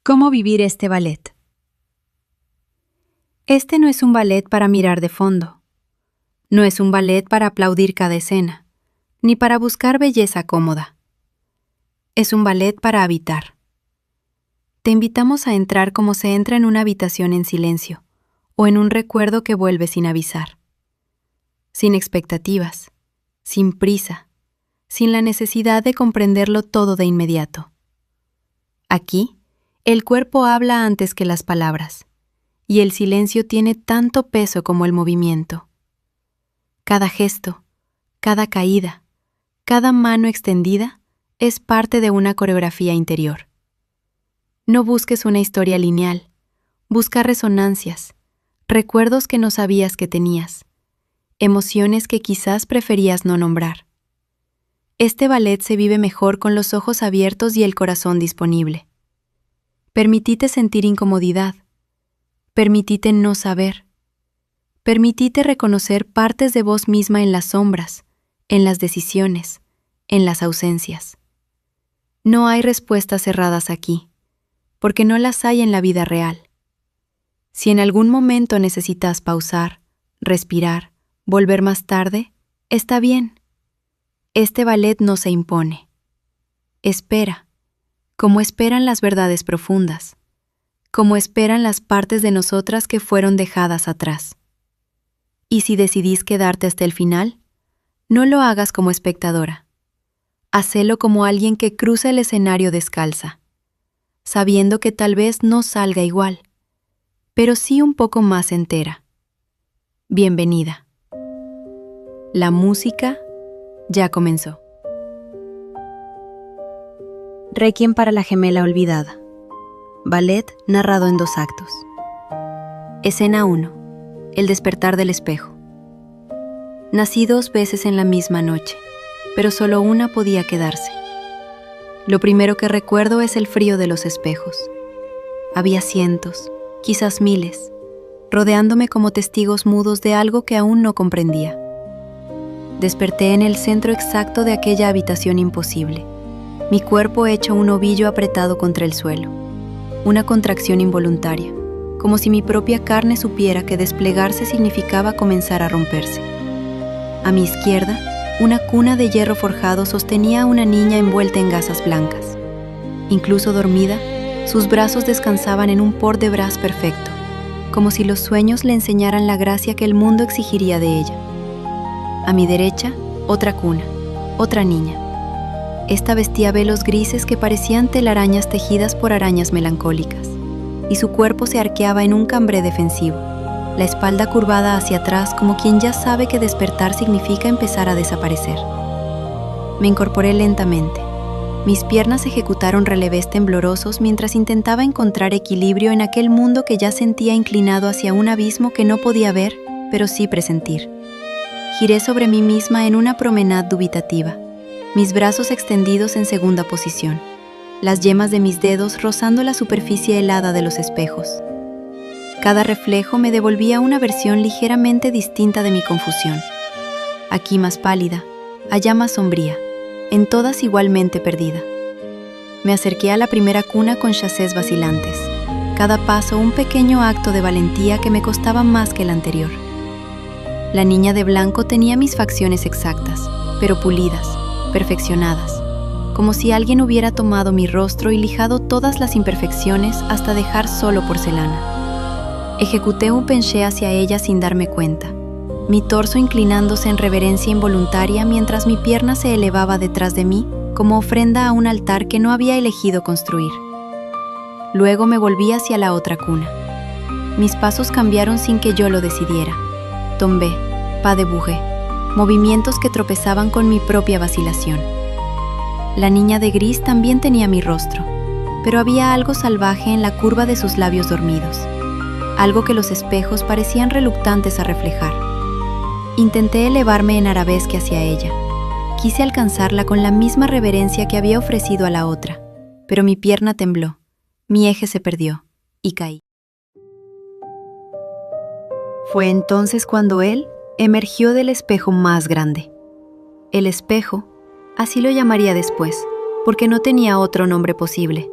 ¿Cómo vivir este ballet? Este no es un ballet para mirar de fondo. No es un ballet para aplaudir cada escena, ni para buscar belleza cómoda. Es un ballet para habitar. Te invitamos a entrar como se entra en una habitación en silencio, o en un recuerdo que vuelve sin avisar. Sin expectativas, sin prisa, sin la necesidad de comprenderlo todo de inmediato. Aquí, el cuerpo habla antes que las palabras, y el silencio tiene tanto peso como el movimiento. Cada gesto, cada caída, cada mano extendida es parte de una coreografía interior. No busques una historia lineal, busca resonancias, recuerdos que no sabías que tenías, emociones que quizás preferías no nombrar. Este ballet se vive mejor con los ojos abiertos y el corazón disponible. Permitite sentir incomodidad. Permitite no saber. Permitite reconocer partes de vos misma en las sombras, en las decisiones, en las ausencias. No hay respuestas cerradas aquí, porque no las hay en la vida real. Si en algún momento necesitas pausar, respirar, volver más tarde, está bien. Este ballet no se impone. Espera. Como esperan las verdades profundas, como esperan las partes de nosotras que fueron dejadas atrás. Y si decidís quedarte hasta el final, no lo hagas como espectadora. Hacelo como alguien que cruza el escenario descalza, sabiendo que tal vez no salga igual, pero sí un poco más entera. Bienvenida. La música ya comenzó. Requiem para la gemela olvidada. Ballet narrado en 2 actos. Escena 1. El despertar del espejo. Nací 2 veces en la misma noche, pero solo una podía quedarse. Lo primero que recuerdo es el frío de los espejos. Había cientos, quizás miles, rodeándome como testigos mudos de algo que aún no comprendía. Desperté en el centro exacto de aquella habitación imposible. Mi cuerpo hecho un ovillo apretado contra el suelo. Una contracción involuntaria, como si mi propia carne supiera que desplegarse significaba comenzar a romperse. A mi izquierda, una cuna de hierro forjado sostenía a una niña envuelta en gasas blancas. Incluso dormida, sus brazos descansaban en un port de bras perfecto, como si los sueños le enseñaran la gracia que el mundo exigiría de ella. A mi derecha, otra cuna, otra niña. Esta vestía velos grises que parecían telarañas tejidas por arañas melancólicas, y su cuerpo se arqueaba en un cambré defensivo, la espalda curvada hacia atrás como quien ya sabe que despertar significa empezar a desaparecer. Me incorporé lentamente. Mis piernas ejecutaron relevés temblorosos mientras intentaba encontrar equilibrio en aquel mundo que ya sentía inclinado hacia un abismo que no podía ver, pero sí presentir. Giré sobre mí misma en una promenade dubitativa, mis brazos extendidos en segunda posición, las yemas de mis dedos rozando la superficie helada de los espejos. Cada reflejo me devolvía una versión ligeramente distinta de mi confusión. Aquí más pálida, allá más sombría, en todas igualmente perdida. Me acerqué a la primera cuna con chasés vacilantes, cada paso un pequeño acto de valentía que me costaba más que el anterior. La niña de blanco tenía mis facciones exactas, pero pulidas, perfeccionadas, como si alguien hubiera tomado mi rostro y lijado todas las imperfecciones hasta dejar solo porcelana. Ejecuté un penché hacia ella sin darme cuenta, mi torso inclinándose en reverencia involuntaria mientras mi pierna se elevaba detrás de mí como ofrenda a un altar que no había elegido construir. Luego me volví hacia la otra cuna. Mis pasos cambiaron sin que yo lo decidiera. Tombé, pas de bourrée, movimientos que tropezaban con mi propia vacilación. La niña de gris también tenía mi rostro, pero había algo salvaje en la curva de sus labios dormidos, algo que los espejos parecían reluctantes a reflejar. Intenté elevarme en arabesque hacia ella. Quise alcanzarla con la misma reverencia que había ofrecido a la otra, pero mi pierna tembló, mi eje se perdió y caí. Fue entonces cuando él emergió del espejo más grande. El espejo, así lo llamaría después, porque no tenía otro nombre posible.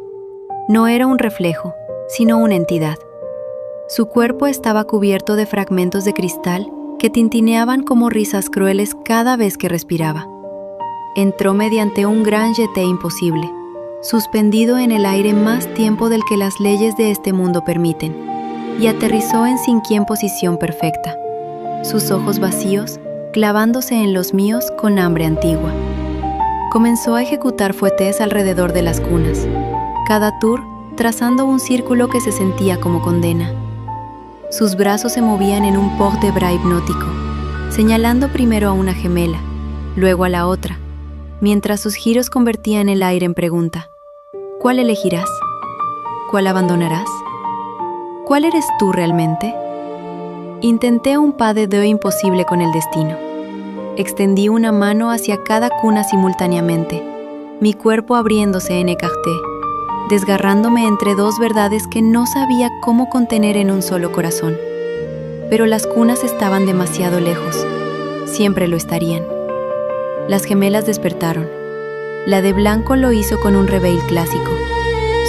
No era un reflejo, sino una entidad. Su cuerpo estaba cubierto de fragmentos de cristal que tintineaban como risas crueles cada vez que respiraba. Entró mediante un gran jeté imposible, suspendido en el aire más tiempo del que las leyes de este mundo permiten, y aterrizó en cinquién posición perfecta, sus ojos vacíos clavándose en los míos con hambre antigua. Comenzó a ejecutar fuetes alrededor de las cunas, cada tour trazando un círculo que se sentía como condena. Sus brazos se movían en un port de bras hipnótico, señalando primero a una gemela, luego a la otra, mientras sus giros convertían el aire en pregunta. ¿Cuál elegirás? ¿Cuál abandonarás? ¿Cuál eres tú realmente? Intenté un pas de deux imposible con el destino. Extendí una mano hacia cada cuna simultáneamente, mi cuerpo abriéndose en écarté, desgarrándome entre dos verdades que no sabía cómo contener en un solo corazón. Pero las cunas estaban demasiado lejos, siempre lo estarían. Las gemelas despertaron. La de blanco lo hizo con un reveil clásico,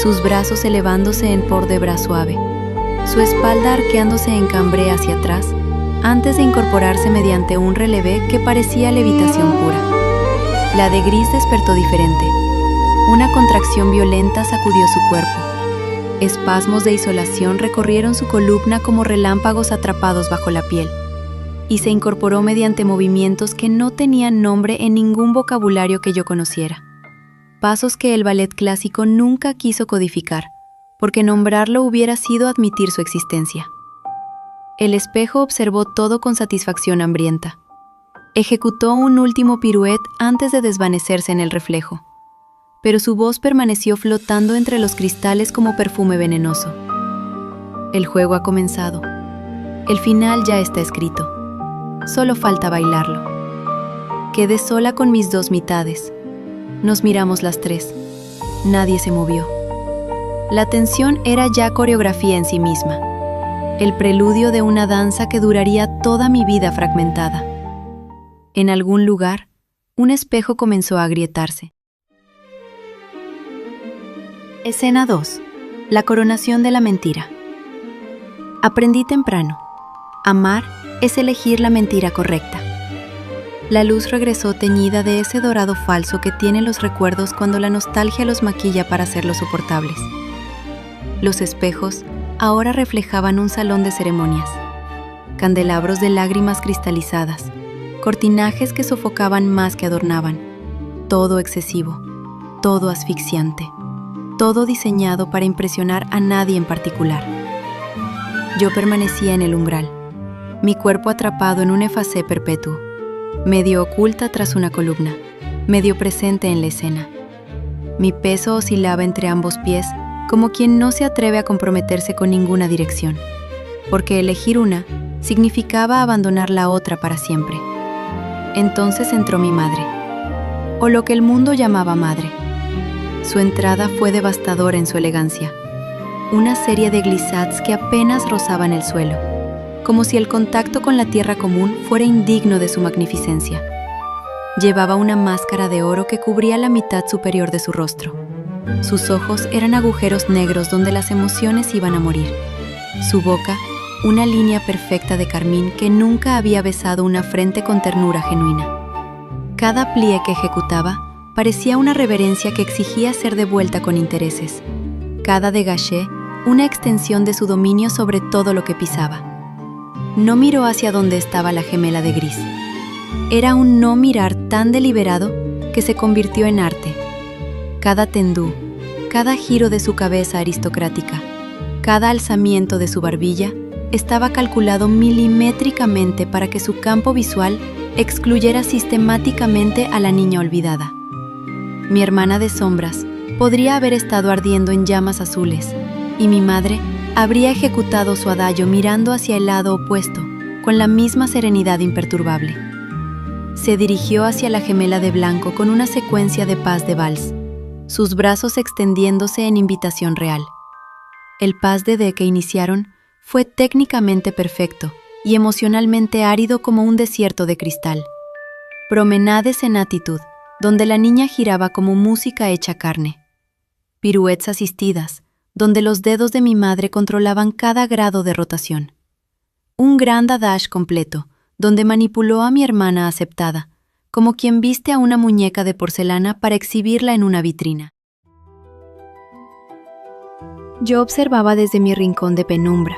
sus brazos elevándose en port de bras suave, su espalda arqueándose en cambré hacia atrás, antes de incorporarse mediante un relevé que parecía levitación pura. La de gris despertó diferente. Una contracción violenta sacudió su cuerpo. Espasmos de isolación recorrieron su columna como relámpagos atrapados bajo la piel, y se incorporó mediante movimientos que no tenían nombre en ningún vocabulario que yo conociera. Pasos que el ballet clásico nunca quiso codificar, porque nombrarlo hubiera sido admitir su existencia. El espejo observó todo con satisfacción hambrienta. Ejecutó un último piruet antes de desvanecerse en el reflejo, pero su voz permaneció flotando entre los cristales como perfume venenoso. El juego ha comenzado. El final ya está escrito. Solo falta bailarlo. Quedé sola con mis dos mitades. Nos miramos las tres. Nadie se movió. La tensión era ya coreografía en sí misma, el preludio de una danza que duraría toda mi vida fragmentada. En algún lugar, un espejo comenzó a agrietarse. Escena 2. La coronación de la mentira. Aprendí temprano. Amar es elegir la mentira correcta. La luz regresó teñida de ese dorado falso que tienen los recuerdos cuando la nostalgia los maquilla para hacerlos soportables. Los espejos ahora reflejaban un salón de ceremonias, candelabros de lágrimas cristalizadas, cortinajes que sofocaban más que adornaban, todo excesivo, todo asfixiante, todo diseñado para impresionar a nadie en particular. Yo permanecía en el umbral, mi cuerpo atrapado en un effacé perpetuo, medio oculta tras una columna, medio presente en la escena. Mi peso oscilaba entre ambos pies, como quien no se atreve a comprometerse con ninguna dirección, porque elegir una significaba abandonar la otra para siempre. Entonces entró mi madre, o lo que el mundo llamaba madre. Su entrada fue devastadora en su elegancia, una serie de glissades que apenas rozaban el suelo, como si el contacto con la tierra común fuera indigno de su magnificencia. Llevaba una máscara de oro que cubría la mitad superior de su rostro. Sus ojos eran agujeros negros donde las emociones iban a morir. Su boca, una línea perfecta de carmín que nunca había besado una frente con ternura genuina. Cada plie que ejecutaba parecía una reverencia que exigía ser devuelta con intereses. Cada dégagé, una extensión de su dominio sobre todo lo que pisaba. No miró hacia donde estaba la gemela de gris. Era un no mirar tan deliberado que se convirtió en arte. Cada tendú, cada giro de su cabeza aristocrática, cada alzamiento de su barbilla, estaba calculado milimétricamente para que su campo visual excluyera sistemáticamente a la niña olvidada. Mi hermana de sombras podría haber estado ardiendo en llamas azules, y mi madre habría ejecutado su adagio mirando hacia el lado opuesto, con la misma serenidad imperturbable. Se dirigió hacia la gemela de blanco con una secuencia de pas de vals, sus brazos extendiéndose en invitación real. El pas de deux que iniciaron fue técnicamente perfecto y emocionalmente árido como un desierto de cristal. Promenades en actitud, donde la niña giraba como música hecha carne. Piruetas asistidas, donde los dedos de mi madre controlaban cada grado de rotación. Un gran dadash completo, donde manipuló a mi hermana aceptada, como quien viste a una muñeca de porcelana para exhibirla en una vitrina. Yo observaba desde mi rincón de penumbra,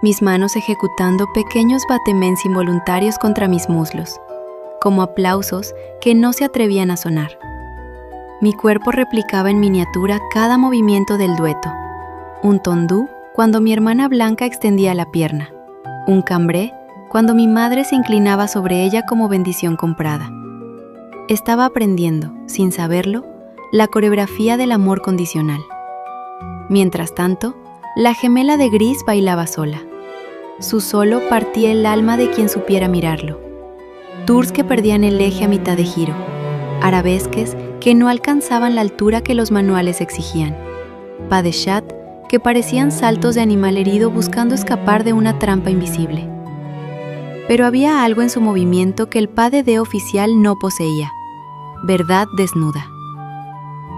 mis manos ejecutando pequeños batements involuntarios contra mis muslos, como aplausos que no se atrevían a sonar. Mi cuerpo replicaba en miniatura cada movimiento del dueto. Un tondú cuando mi hermana Blanca extendía la pierna. Un cambré cuando mi madre se inclinaba sobre ella como bendición comprada. Estaba aprendiendo, sin saberlo, la coreografía del amor condicional. Mientras tanto, la gemela de Gris bailaba sola. Su solo partía el alma de quien supiera mirarlo. Tours que perdían el eje a mitad de giro. Arabesques que no alcanzaban la altura que los manuales exigían. Pas de chat que parecían saltos de animal herido buscando escapar de una trampa invisible. Pero había algo en su movimiento que el pas de deux oficial no poseía. Verdad desnuda.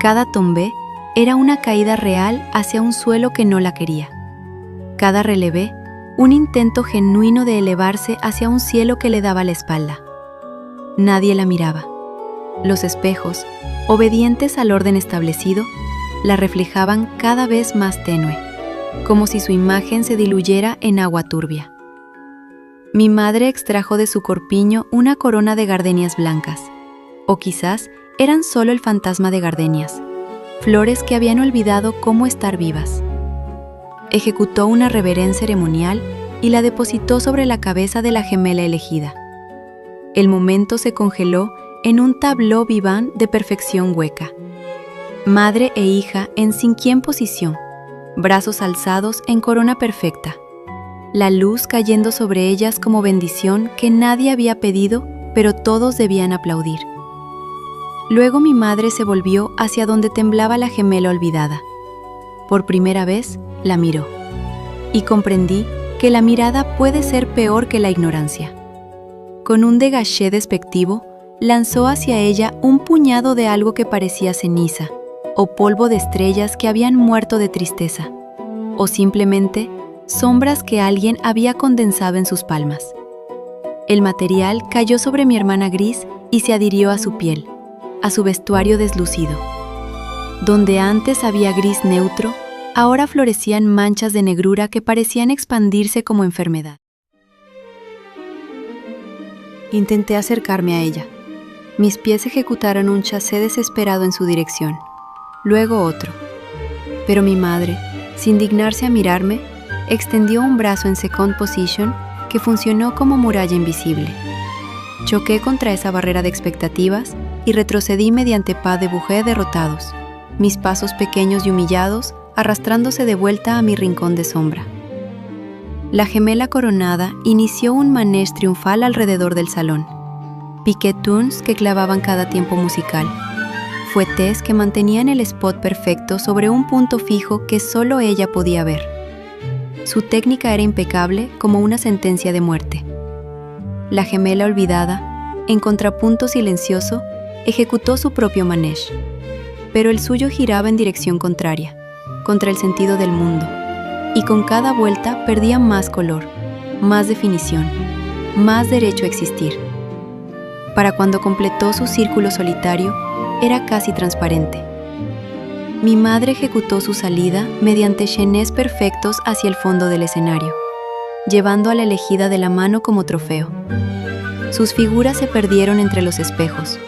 Cada tombé era una caída real hacia un suelo que no la quería. Cada relevé, un intento genuino de elevarse hacia un cielo que le daba la espalda. Nadie la miraba. Los espejos, obedientes al orden establecido, la reflejaban cada vez más tenue, como si su imagen se diluyera en agua turbia. Mi madre extrajo de su corpiño una corona de gardenias blancas, o quizás eran solo el fantasma de gardenias, flores que habían olvidado cómo estar vivas. Ejecutó una reverencia ceremonial y la depositó sobre la cabeza de la gemela elegida. El momento se congeló en un tableau vivant de perfección hueca. Madre e hija en cinquième posición, brazos alzados en corona perfecta, la luz cayendo sobre ellas como bendición que nadie había pedido, pero todos debían aplaudir. Luego mi madre se volvió hacia donde temblaba la gemela olvidada. Por primera vez, la miró, y comprendí que la mirada puede ser peor que la ignorancia. Con un dégagé despectivo, lanzó hacia ella un puñado de algo que parecía ceniza, o polvo de estrellas que habían muerto de tristeza, o simplemente sombras que alguien había condensado en sus palmas. El material cayó sobre mi hermana Gris y se adhirió a su piel, a su vestuario deslucido. Donde antes había gris neutro, ahora florecían manchas de negrura que parecían expandirse como enfermedad. Intenté acercarme a ella. Mis pies ejecutaron un chassé desesperado en su dirección, luego otro. Pero mi madre, sin dignarse a mirarme, extendió un brazo en second position que funcionó como muralla invisible. Choqué contra esa barrera de expectativas y retrocedí mediante pas de bouger derrotados, mis pasos pequeños y humillados arrastrándose de vuelta a mi rincón de sombra. La gemela coronada inició un manège triunfal alrededor del salón. Piqué tunes que clavaban cada tiempo musical. Fouettes que mantenían el spot perfecto sobre un punto fijo que solo ella podía ver. Su técnica era impecable como una sentencia de muerte. La gemela olvidada, en contrapunto silencioso, ejecutó su propio manège, pero el suyo giraba en dirección contraria, contra el sentido del mundo, y con cada vuelta perdía más color, más definición, más derecho a existir. Para cuando completó su círculo solitario, era casi transparente. Mi madre ejecutó su salida mediante chaînés perfectos hacia el fondo del escenario, llevando a la elegida de la mano como trofeo. Sus figuras se perdieron entre los espejos,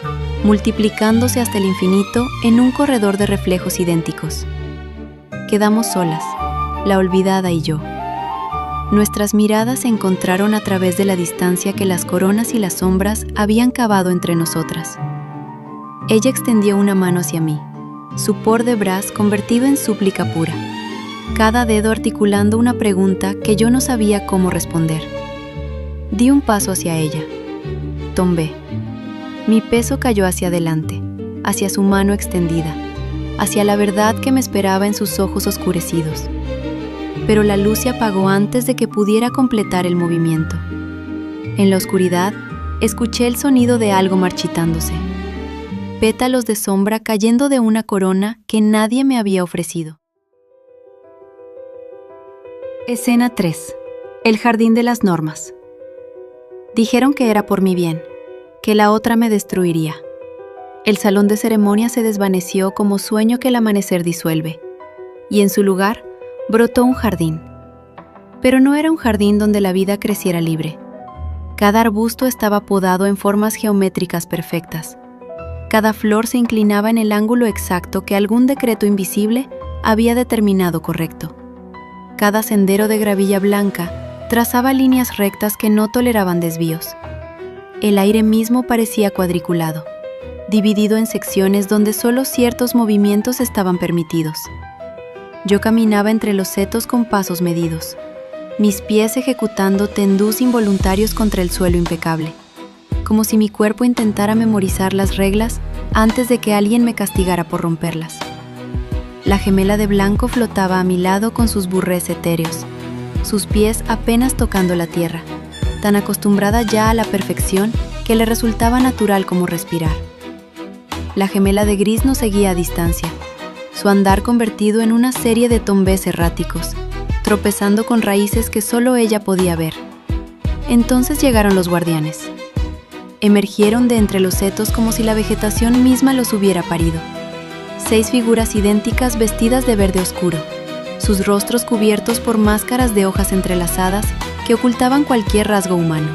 multiplicándose hasta el infinito en un corredor de reflejos idénticos. Quedamos solas, la olvidada y yo. Nuestras miradas se encontraron a través de la distancia que las coronas y las sombras habían cavado entre nosotras. Ella extendió una mano hacia mí, su port de bras convertido en súplica pura, cada dedo articulando una pregunta que yo no sabía cómo responder. Di un paso hacia ella. Tombé. Mi peso cayó hacia adelante, hacia su mano extendida, hacia la verdad que me esperaba en sus ojos oscurecidos. Pero la luz se apagó antes de que pudiera completar el movimiento. En la oscuridad, escuché el sonido de algo marchitándose. Pétalos de sombra cayendo de una corona que nadie me había ofrecido. Escena 3. El jardín de las normas. Dijeron que era por mi bien, que la otra me destruiría. El salón de ceremonia se desvaneció como sueño que el amanecer disuelve, y en su lugar brotó un jardín. Pero no era un jardín donde la vida creciera libre. Cada arbusto estaba podado en formas geométricas perfectas. Cada flor se inclinaba en el ángulo exacto que algún decreto invisible había determinado correcto. Cada sendero de gravilla blanca trazaba líneas rectas que no toleraban desvíos. El aire mismo parecía cuadriculado, dividido en secciones donde solo ciertos movimientos estaban permitidos. Yo caminaba entre los setos con pasos medidos, mis pies ejecutando tendús involuntarios contra el suelo impecable, como si mi cuerpo intentara memorizar las reglas antes de que alguien me castigara por romperlas. La gemela de blanco flotaba a mi lado con sus burrés etéreos, sus pies apenas tocando la tierra, tan acostumbrada ya a la perfección que le resultaba natural como respirar. La gemela de gris nos seguía a distancia, su andar convertido en una serie de tombés erráticos, tropezando con raíces que solo ella podía ver. Entonces llegaron los guardianes. Emergieron de entre los setos como si la vegetación misma los hubiera parido. 6 figuras idénticas vestidas de verde oscuro, sus rostros cubiertos por máscaras de hojas entrelazadas que ocultaban cualquier rasgo humano.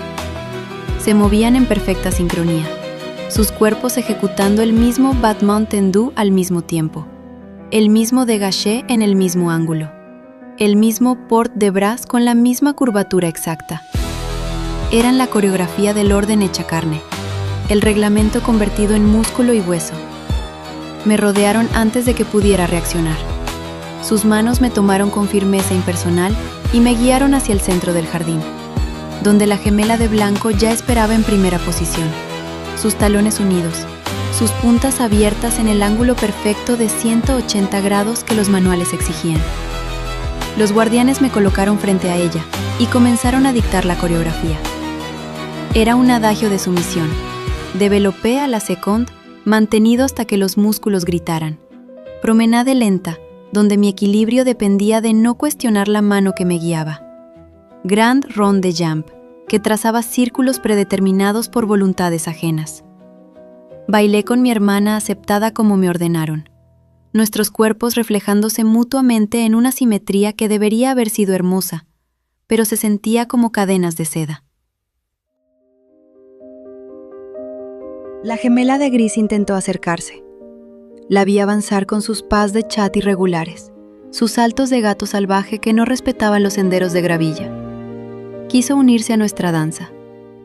Se movían en perfecta sincronía, sus cuerpos ejecutando el mismo battement tendu al mismo tiempo, el mismo dégagé en el mismo ángulo, el mismo port de bras con la misma curvatura exacta. Eran la coreografía del orden hecha carne, el reglamento convertido en músculo y hueso. Me rodearon antes de que pudiera reaccionar. Sus manos me tomaron con firmeza impersonal y me guiaron hacia el centro del jardín, donde la gemela de blanco ya esperaba en primera posición, sus talones unidos, sus puntas abiertas en el ángulo perfecto de 180 grados que los manuales exigían. Los guardianes me colocaron frente a ella y comenzaron a dictar la coreografía. Era un adagio de sumisión, développé à la seconde, mantenido hasta que los músculos gritaran. Promenade lenta, donde mi equilibrio dependía de no cuestionar la mano que me guiaba. Grand rond de jambe, que trazaba círculos predeterminados por voluntades ajenas. Bailé con mi hermana aceptada como me ordenaron, nuestros cuerpos reflejándose mutuamente en una simetría que debería haber sido hermosa, pero se sentía como cadenas de seda. La gemela de gris intentó acercarse. La vi avanzar con sus pas de chat irregulares, sus saltos de gato salvaje que no respetaban los senderos de gravilla. Quiso unirse a nuestra danza.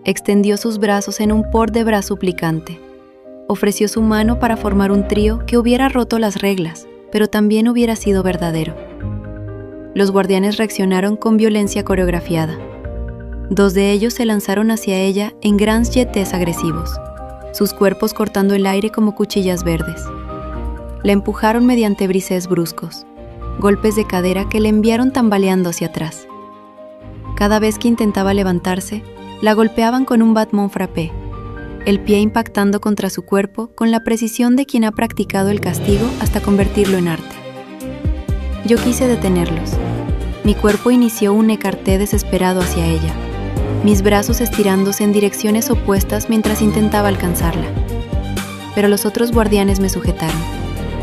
Extendió sus brazos en un port de bras suplicante. Ofreció su mano para formar un trío que hubiera roto las reglas, pero también hubiera sido verdadero. Los guardianes reaccionaron con violencia coreografiada. 2 de ellos se lanzaron hacia ella en grands jetés agresivos, sus cuerpos cortando el aire como cuchillas verdes. La empujaron mediante brises bruscos, golpes de cadera que le enviaron tambaleando hacia atrás. Cada vez que intentaba levantarse, la golpeaban con un battement frappé, el pie impactando contra su cuerpo con la precisión de quien ha practicado el castigo hasta convertirlo en arte. Yo quise detenerlos. Mi cuerpo inició un écarté desesperado hacia ella, mis brazos estirándose en direcciones opuestas mientras intentaba alcanzarla. Pero los otros guardianes me sujetaron,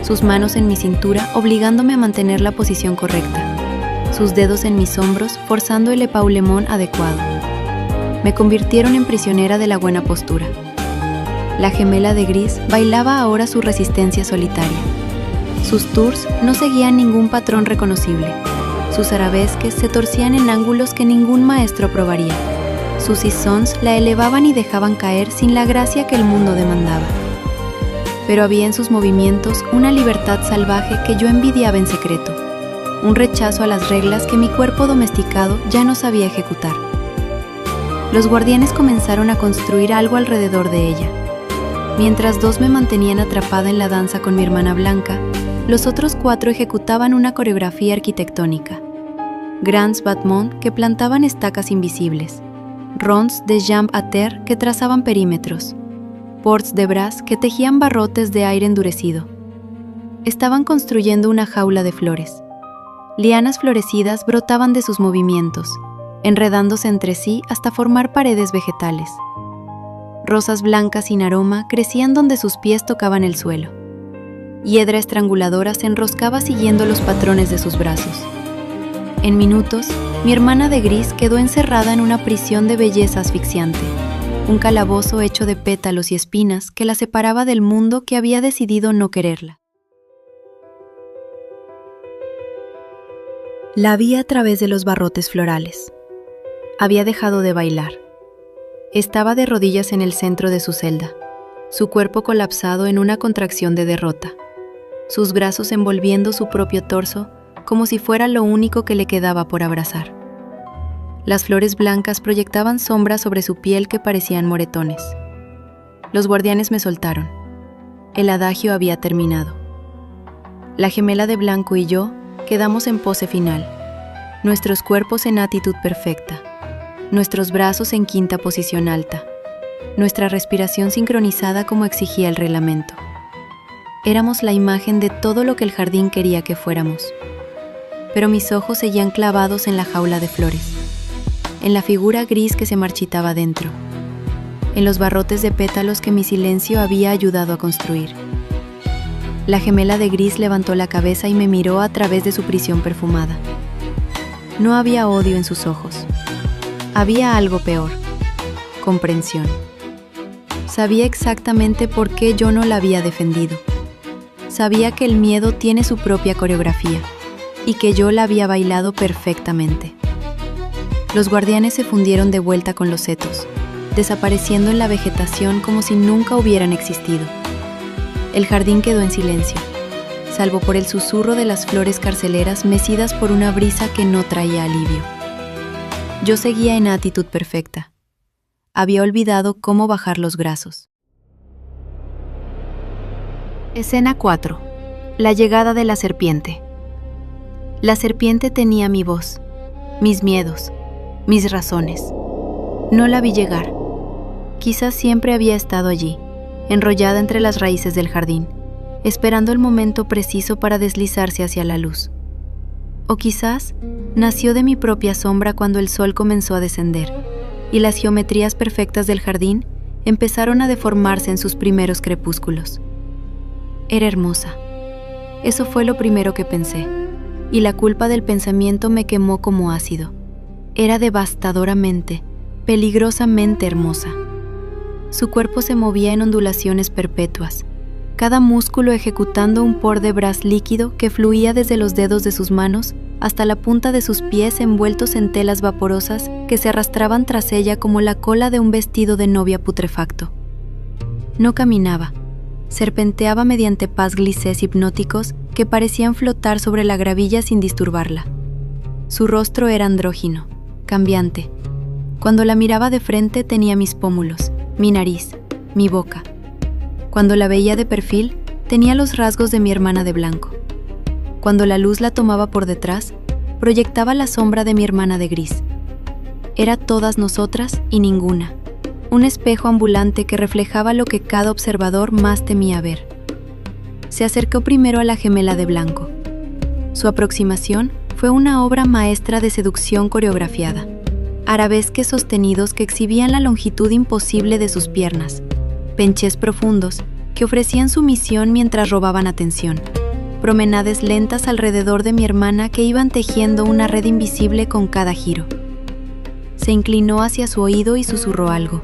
sus manos en mi cintura obligándome a mantener la posición correcta, sus dedos en mis hombros forzando el épaulement adecuado. Me convirtieron en prisionera de la buena postura. La gemela de gris bailaba ahora su resistencia solitaria. Sus tours no seguían ningún patrón reconocible. Sus arabesques se torcían en ángulos que ningún maestro aprobaría. Sus sissons la elevaban y dejaban caer sin la gracia que el mundo demandaba. Pero había en sus movimientos una libertad salvaje que yo envidiaba en secreto, un rechazo a las reglas que mi cuerpo domesticado ya no sabía ejecutar. Los guardianes comenzaron a construir algo alrededor de ella. Mientras 2 me mantenían atrapada en la danza con mi hermana blanca, los otros 4 ejecutaban una coreografía arquitectónica. Grands battements que plantaban estacas invisibles, ronds de jambe à terre que trazaban perímetros, ports de bras que tejían barrotes de aire endurecido. Estaban construyendo una jaula de flores. Lianas florecidas brotaban de sus movimientos, enredándose entre sí hasta formar paredes vegetales. Rosas blancas sin aroma crecían donde sus pies tocaban el suelo. Hiedra estranguladora se enroscaba siguiendo los patrones de sus brazos. En minutos, mi hermana de gris quedó encerrada en una prisión de belleza asfixiante, un calabozo hecho de pétalos y espinas que la separaba del mundo que había decidido no quererla. La vi a través de los barrotes florales. Había dejado de bailar. Estaba de rodillas en el centro de su celda, su cuerpo colapsado en una contracción de derrota, sus brazos envolviendo su propio torso como si fuera lo único que le quedaba por abrazar. Las flores blancas proyectaban sombras sobre su piel que parecían moretones. Los guardianes me soltaron. El adagio había terminado. La gemela de blanco y yo quedamos en pose final, nuestros cuerpos en actitud perfecta, nuestros brazos en quinta posición alta, nuestra respiración sincronizada como exigía el reglamento. Éramos la imagen de todo lo que el jardín quería que fuéramos. Pero mis ojos seguían clavados en la jaula de flores, en la figura gris que se marchitaba dentro, en los barrotes de pétalos que mi silencio había ayudado a construir. La gemela de gris levantó la cabeza y me miró a través de su prisión perfumada. No había odio en sus ojos. Había algo peor: comprensión. Sabía exactamente por qué yo no la había defendido. Sabía que el miedo tiene su propia coreografía y que yo la había bailado perfectamente. Los guardianes se fundieron de vuelta con los setos, desapareciendo en la vegetación como si nunca hubieran existido. El jardín quedó en silencio, salvo por el susurro de las flores carceleras mecidas por una brisa que no traía alivio. Yo seguía en actitud perfecta. Había olvidado cómo bajar los brazos. Escena 4. La llegada de la serpiente. La serpiente tenía mi voz, mis miedos, mis razones. No la vi llegar. Quizás siempre había estado allí, enrollada entre las raíces del jardín, esperando el momento preciso para deslizarse hacia la luz. O quizás nació de mi propia sombra cuando el sol comenzó a descender y las geometrías perfectas del jardín empezaron a deformarse en sus primeros crepúsculos. Era hermosa. Eso fue lo primero que pensé, y la culpa del pensamiento me quemó como ácido. Era devastadoramente, peligrosamente hermosa. Su cuerpo se movía en ondulaciones perpetuas, cada músculo ejecutando un por de bras líquido que fluía desde los dedos de sus manos hasta la punta de sus pies envueltos en telas vaporosas que se arrastraban tras ella como la cola de un vestido de novia putrefacto. No caminaba, serpenteaba mediante pas glissés hipnóticos que parecían flotar sobre la gravilla sin disturbarla. Su rostro era andrógino, cambiante. Cuando la miraba de frente tenía mis pómulos, mi nariz, mi boca. Cuando la veía de perfil, tenía los rasgos de mi hermana de blanco. Cuando la luz la tomaba por detrás, proyectaba la sombra de mi hermana de gris. Era todas nosotras y ninguna, un espejo ambulante que reflejaba lo que cada observador más temía ver. Se acercó primero a la gemela de blanco. Su aproximación fue una obra maestra de seducción coreografiada. Arabesques sostenidos que exhibían la longitud imposible de sus piernas, penchés profundos que ofrecían sumisión mientras robaban atención, promenades lentas alrededor de mi hermana que iban tejiendo una red invisible con cada giro. Se inclinó hacia su oído y susurró algo.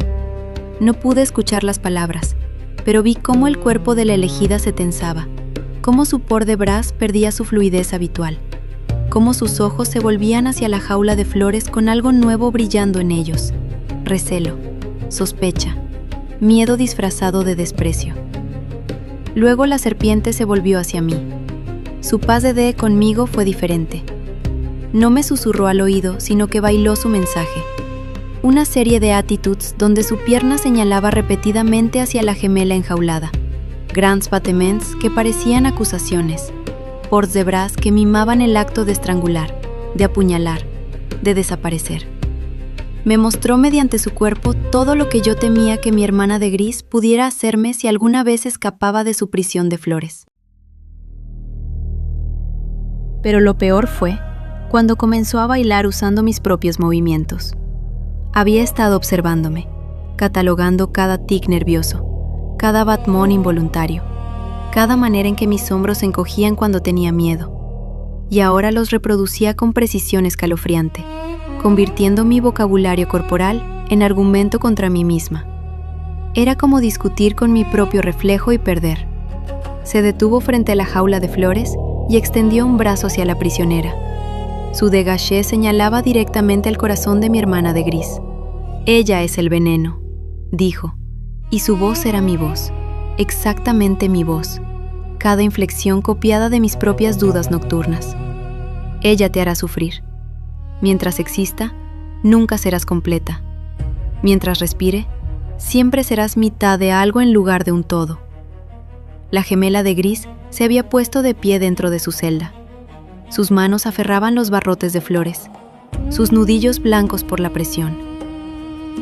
No pude escuchar las palabras, pero vi cómo el cuerpo de la elegida se tensaba, cómo su por de bras perdía su fluidez habitual, cómo sus ojos se volvían hacia la jaula de flores con algo nuevo brillando en ellos: recelo, sospecha, miedo disfrazado de desprecio. Luego la serpiente se volvió hacia mí. Su pas de deux conmigo fue diferente. No me susurró al oído, sino que bailó su mensaje. Una serie de attitudes donde su pierna señalaba repetidamente hacia la gemela enjaulada. Grands battements que parecían acusaciones. Ports de bras que mimaban el acto de estrangular, de apuñalar, de desaparecer. Me mostró mediante su cuerpo todo lo que yo temía que mi hermana de gris pudiera hacerme si alguna vez escapaba de su prisión de flores. Pero lo peor fue cuando comenzó a bailar usando mis propios movimientos. Había estado observándome, catalogando cada tic nervioso, cada batmón involuntario, cada manera en que mis hombros se encogían cuando tenía miedo, y ahora los reproducía con precisión escalofriante, convirtiendo mi vocabulario corporal en argumento contra mí misma. Era como discutir con mi propio reflejo y perder. Se detuvo frente a la jaula de flores y extendió un brazo hacia la prisionera. Su dégagé señalaba directamente al corazón de mi hermana de gris. «Ella es el veneno», dijo, y su voz era mi voz, exactamente mi voz, cada inflexión copiada de mis propias dudas nocturnas. «Ella te hará sufrir. Mientras exista, nunca serás completa. Mientras respire, siempre serás mitad de algo en lugar de un todo». La gemela de gris se había puesto de pie dentro de su celda. Sus manos aferraban los barrotes de flores, sus nudillos blancos por la presión.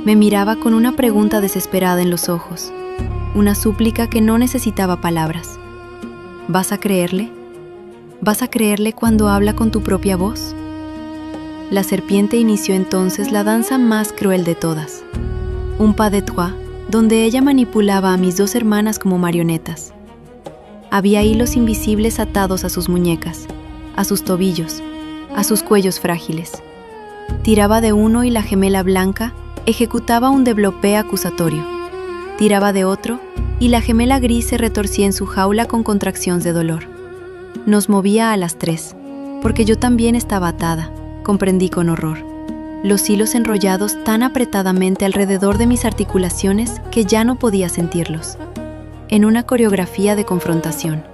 Me miraba con una pregunta desesperada en los ojos, una súplica que no necesitaba palabras. ¿Vas a creerle? ¿Vas a creerle cuando habla con tu propia voz? La serpiente inició entonces la danza más cruel de todas, un pas de trois, donde ella manipulaba a mis dos hermanas como marionetas. Había hilos invisibles atados a sus muñecas, a sus tobillos, a sus cuellos frágiles. Tiraba de uno y la gemela blanca ejecutaba un développé acusatorio. Tiraba de otro y la gemela gris se retorcía en su jaula con contracciones de dolor. Nos movía a las tres, porque yo también estaba atada, comprendí con horror. Los hilos enrollados tan apretadamente alrededor de mis articulaciones que ya no podía sentirlos. En una coreografía de confrontación.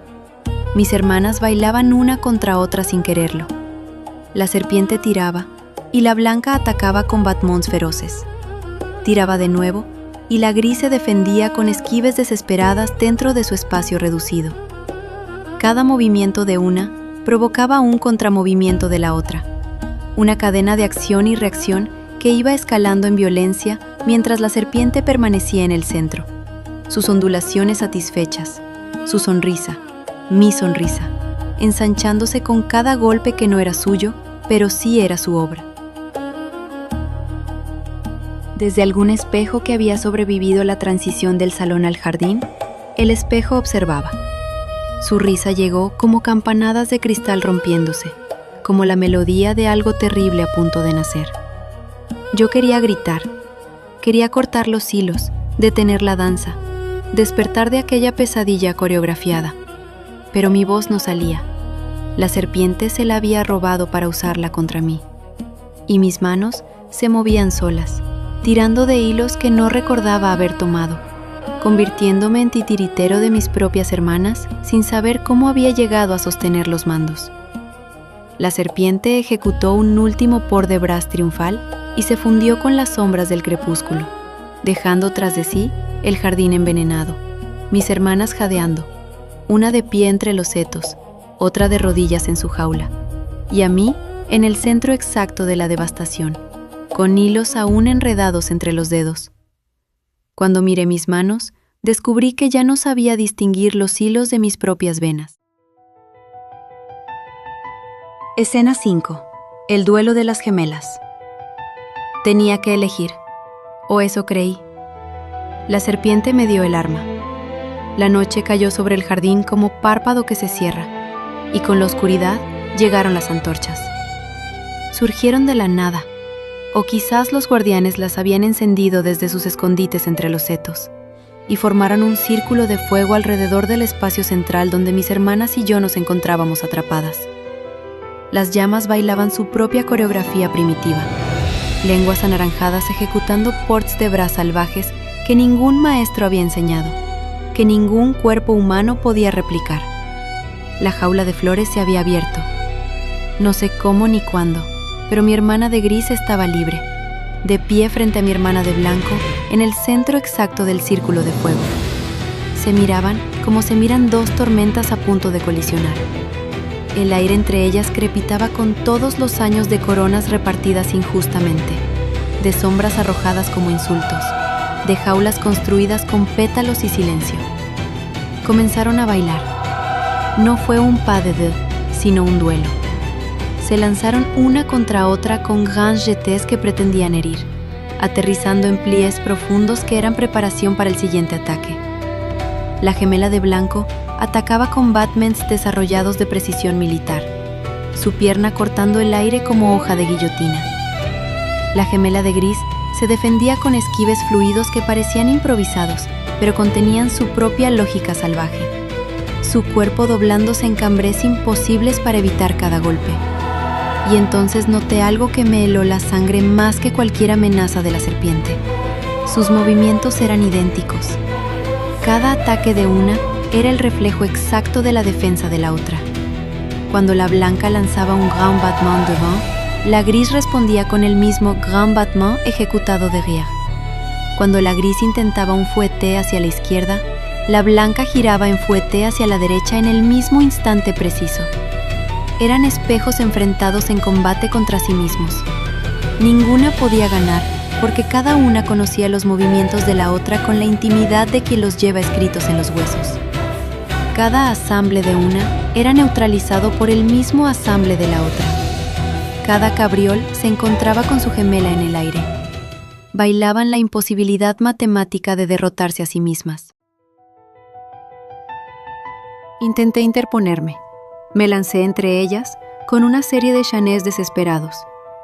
Mis hermanas bailaban una contra otra sin quererlo. La serpiente tiraba y la blanca atacaba con batmons feroces. Tiraba de nuevo y la gris se defendía con esquives desesperadas dentro de su espacio reducido. Cada movimiento de una provocaba un contramovimiento de la otra, una cadena de acción y reacción que iba escalando en violencia mientras la serpiente permanecía en el centro. Sus ondulaciones satisfechas, su sonrisa, mi sonrisa, ensanchándose con cada golpe que no era suyo, pero sí era su obra. Desde algún espejo que había sobrevivido la transición del salón al jardín, el espejo observaba. Su risa llegó como campanadas de cristal rompiéndose, como la melodía de algo terrible a punto de nacer. Yo quería gritar, quería cortar los hilos, detener la danza, despertar de aquella pesadilla coreografiada, pero mi voz no salía. La serpiente se la había robado para usarla contra mí, y mis manos se movían solas, tirando de hilos que no recordaba haber tomado, convirtiéndome en titiritero de mis propias hermanas sin saber cómo había llegado a sostener los mandos. La serpiente ejecutó un último port de bras triunfal y se fundió con las sombras del crepúsculo, dejando tras de sí el jardín envenenado, mis hermanas jadeando, una de pie entre los setos, otra de rodillas en su jaula, y a mí en el centro exacto de la devastación, con hilos aún enredados entre los dedos. Cuando miré mis manos, descubrí que ya no sabía distinguir los hilos de mis propias venas. Escena 5. El duelo de las gemelas. Tenía que elegir, o eso creí. La serpiente me dio el arma. La noche cayó sobre el jardín como párpado que se cierra, y con la oscuridad llegaron las antorchas. Surgieron de la nada, o quizás los guardianes las habían encendido desde sus escondites entre los setos, y formaron un círculo de fuego alrededor del espacio central donde mis hermanas y yo nos encontrábamos atrapadas. Las llamas bailaban su propia coreografía primitiva, lenguas anaranjadas ejecutando ports de bras salvajes que ningún maestro había enseñado, que ningún cuerpo humano podía replicar. La jaula de flores se había abierto. No sé cómo ni cuándo, pero mi hermana de gris estaba libre, de pie frente a mi hermana de blanco, en el centro exacto del círculo de fuego. Se miraban como se miran dos tormentas a punto de colisionar. El aire entre ellas crepitaba con todos los años de coronas repartidas injustamente, de sombras arrojadas como insultos, de jaulas construidas con pétalos y silencio. Comenzaron a bailar. No fue un pas de deux, sino un duelo. se lanzaron una contra otra con grands jetés que pretendían herir, aterrizando en pliés profundos que eran preparación para el siguiente ataque. La gemela de blanco atacaba con batements desarrollados de precisión militar, su pierna cortando el aire como hoja de guillotina. La gemela de gris se defendía con esquives fluidos que parecían improvisados, pero contenían su propia lógica salvaje, su cuerpo doblándose en cambrés imposibles para evitar cada golpe. Y entonces noté algo que me heló la sangre más que cualquier amenaza de la serpiente. Sus movimientos eran idénticos. Cada ataque de una era el reflejo exacto de la defensa de la otra. Cuando la blanca lanzaba un grand battement devant, la gris respondía con el mismo grand battement ejecutado derrière. Cuando la gris intentaba un fouetté hacia la izquierda, la blanca giraba en fouetté hacia la derecha en el mismo instante preciso. Eran espejos enfrentados en combate contra sí mismos. Ninguna podía ganar, porque cada una conocía los movimientos de la otra con la intimidad de quien los lleva escritos en los huesos. Cada asamble de una era neutralizado por el mismo asamble de la otra. Cada cabriol se encontraba con su gemela en el aire. Bailaban la imposibilidad matemática de derrotarse a sí mismas. Intenté interponerme. Me lancé entre ellas con una serie de chanés desesperados,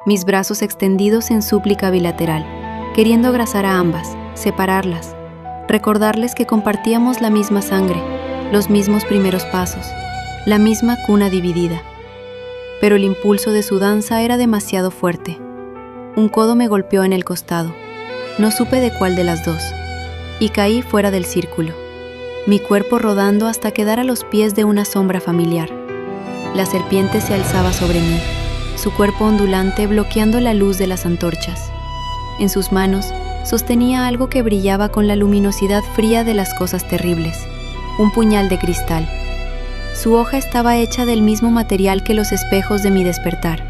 mis brazos extendidos en súplica bilateral, queriendo abrazar a ambas, separarlas, recordarles que compartíamos la misma sangre, los mismos primeros pasos, la misma cuna dividida. Pero el impulso de su danza era demasiado fuerte. Un codo me golpeó en el costado, no supe de cuál de las dos, y caí fuera del círculo, mi cuerpo rodando hasta quedar a los pies de una sombra familiar. La serpiente se alzaba sobre mí, su cuerpo ondulante bloqueando la luz de las antorchas. En sus manos sostenía algo que brillaba con la luminosidad fría de las cosas terribles, un puñal de cristal. Su hoja estaba hecha del mismo material que los espejos de mi despertar,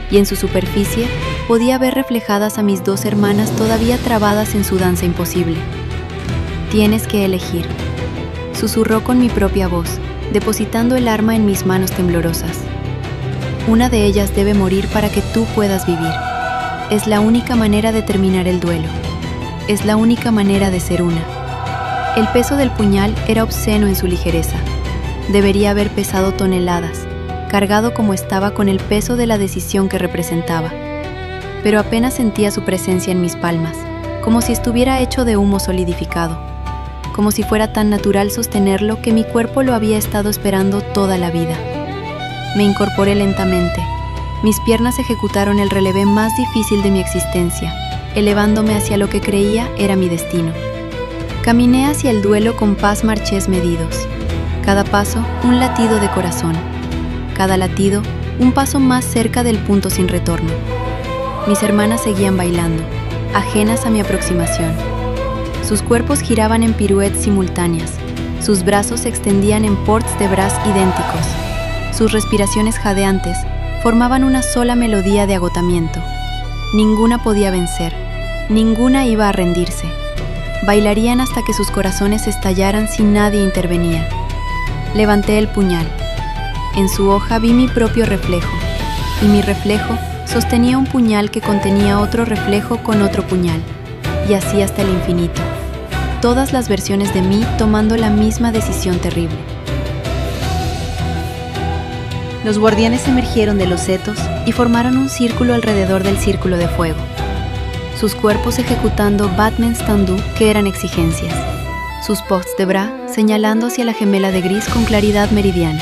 y en su superficie podía ver reflejadas a mis dos hermanas todavía trabadas en su danza imposible. «Tienes que elegir», susurró con mi propia voz, depositando el arma en mis manos temblorosas. «Una de ellas debe morir para que tú puedas vivir. Es la única manera de terminar el duelo. Es la única manera de ser una». El peso del puñal era obsceno en su ligereza. Debería haber pesado toneladas, cargado como estaba con el peso de la decisión que representaba. Pero apenas sentía su presencia en mis palmas, como si estuviera hecho de humo solidificado, como si fuera tan natural sostenerlo que mi cuerpo lo había estado esperando toda la vida. Me incorporé lentamente. Mis piernas ejecutaron el relevé más difícil de mi existencia, elevándome hacia lo que creía era mi destino. Caminé hacia el duelo con pas marchés medidos. Cada paso, un latido de corazón. Cada latido, un paso más cerca del punto sin retorno. Mis hermanas seguían bailando, ajenas a mi aproximación. Sus cuerpos giraban en piruetas simultáneas. Sus brazos se extendían en ports de bras idénticos. Sus respiraciones jadeantes formaban una sola melodía de agotamiento. Ninguna podía vencer. Ninguna iba a rendirse. Bailarían hasta que sus corazones estallaran si nadie intervenía. Levanté el puñal. En su hoja vi mi propio reflejo, y mi reflejo sostenía un puñal que contenía otro reflejo con otro puñal, y así hasta el infinito. Todas las versiones de mí tomando la misma decisión terrible. Los guardianes emergieron de los setos y formaron un círculo alrededor del círculo de fuego, sus cuerpos ejecutando batements tendus que eran exigencias, sus ports de bras señalando hacia la gemela de gris con claridad meridiana.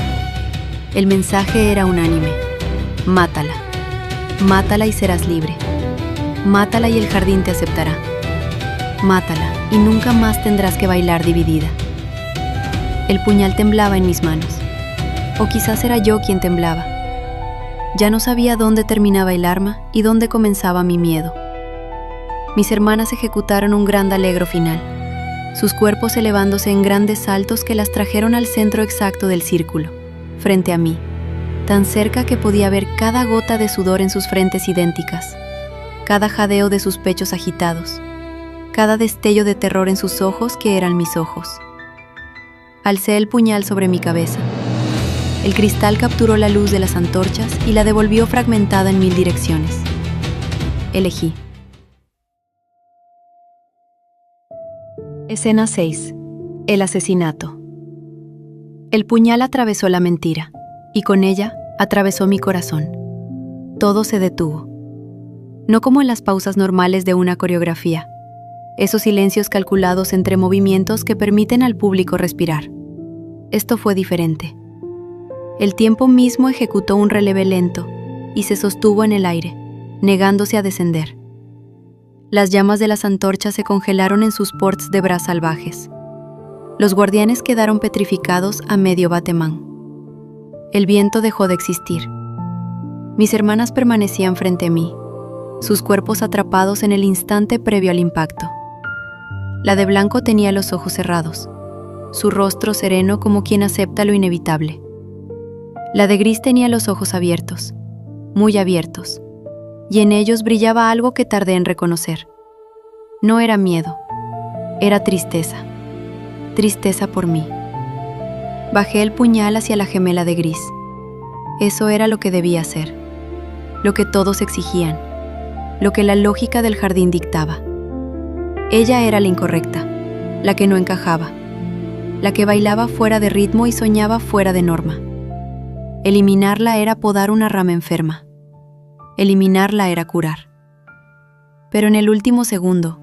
El mensaje era unánime: mátala, mátala y serás libre, mátala y el jardín te aceptará, mátala y nunca más tendrás que bailar dividida. El puñal temblaba en mis manos, o quizás era yo quien temblaba. Ya no sabía dónde terminaba el arma y dónde comenzaba mi miedo. Mis hermanas ejecutaron un gran alegro final, sus cuerpos elevándose en grandes saltos que las trajeron al centro exacto del círculo, frente a mí, tan cerca que podía ver cada gota de sudor en sus frentes idénticas, cada jadeo de sus pechos agitados, cada destello de terror en sus ojos que eran mis ojos. Alcé el puñal sobre mi cabeza. El cristal capturó la luz de las antorchas y la devolvió fragmentada en 1000 direcciones. Elegí. Escena 6. El asesinato. El puñal atravesó la mentira, y con ella atravesó mi corazón. Todo se detuvo. No como en las pausas normales de una coreografía, esos silencios calculados entre movimientos que permiten al público respirar. Esto fue diferente. El tiempo mismo ejecutó un releve lento y se sostuvo en el aire, negándose a descender. Las llamas de las antorchas se congelaron en sus ports de brasa salvajes. Los guardianes quedaron petrificados a medio batemán. El viento dejó de existir. Mis hermanas permanecían frente a mí, sus cuerpos atrapados en el instante previo al impacto. La de blanco tenía los ojos cerrados, su rostro sereno como quien acepta lo inevitable. La de gris tenía los ojos abiertos, muy abiertos, y en ellos brillaba algo que tardé en reconocer. No era miedo, era tristeza. Tristeza por mí. Bajé el puñal hacia la gemela de gris. Eso era lo que debía hacer, lo que todos exigían, lo que la lógica del jardín dictaba. Ella era la incorrecta, la que no encajaba, la que bailaba fuera de ritmo y soñaba fuera de norma. Eliminarla era podar una rama enferma. Eliminarla era curar. Pero en el último segundo,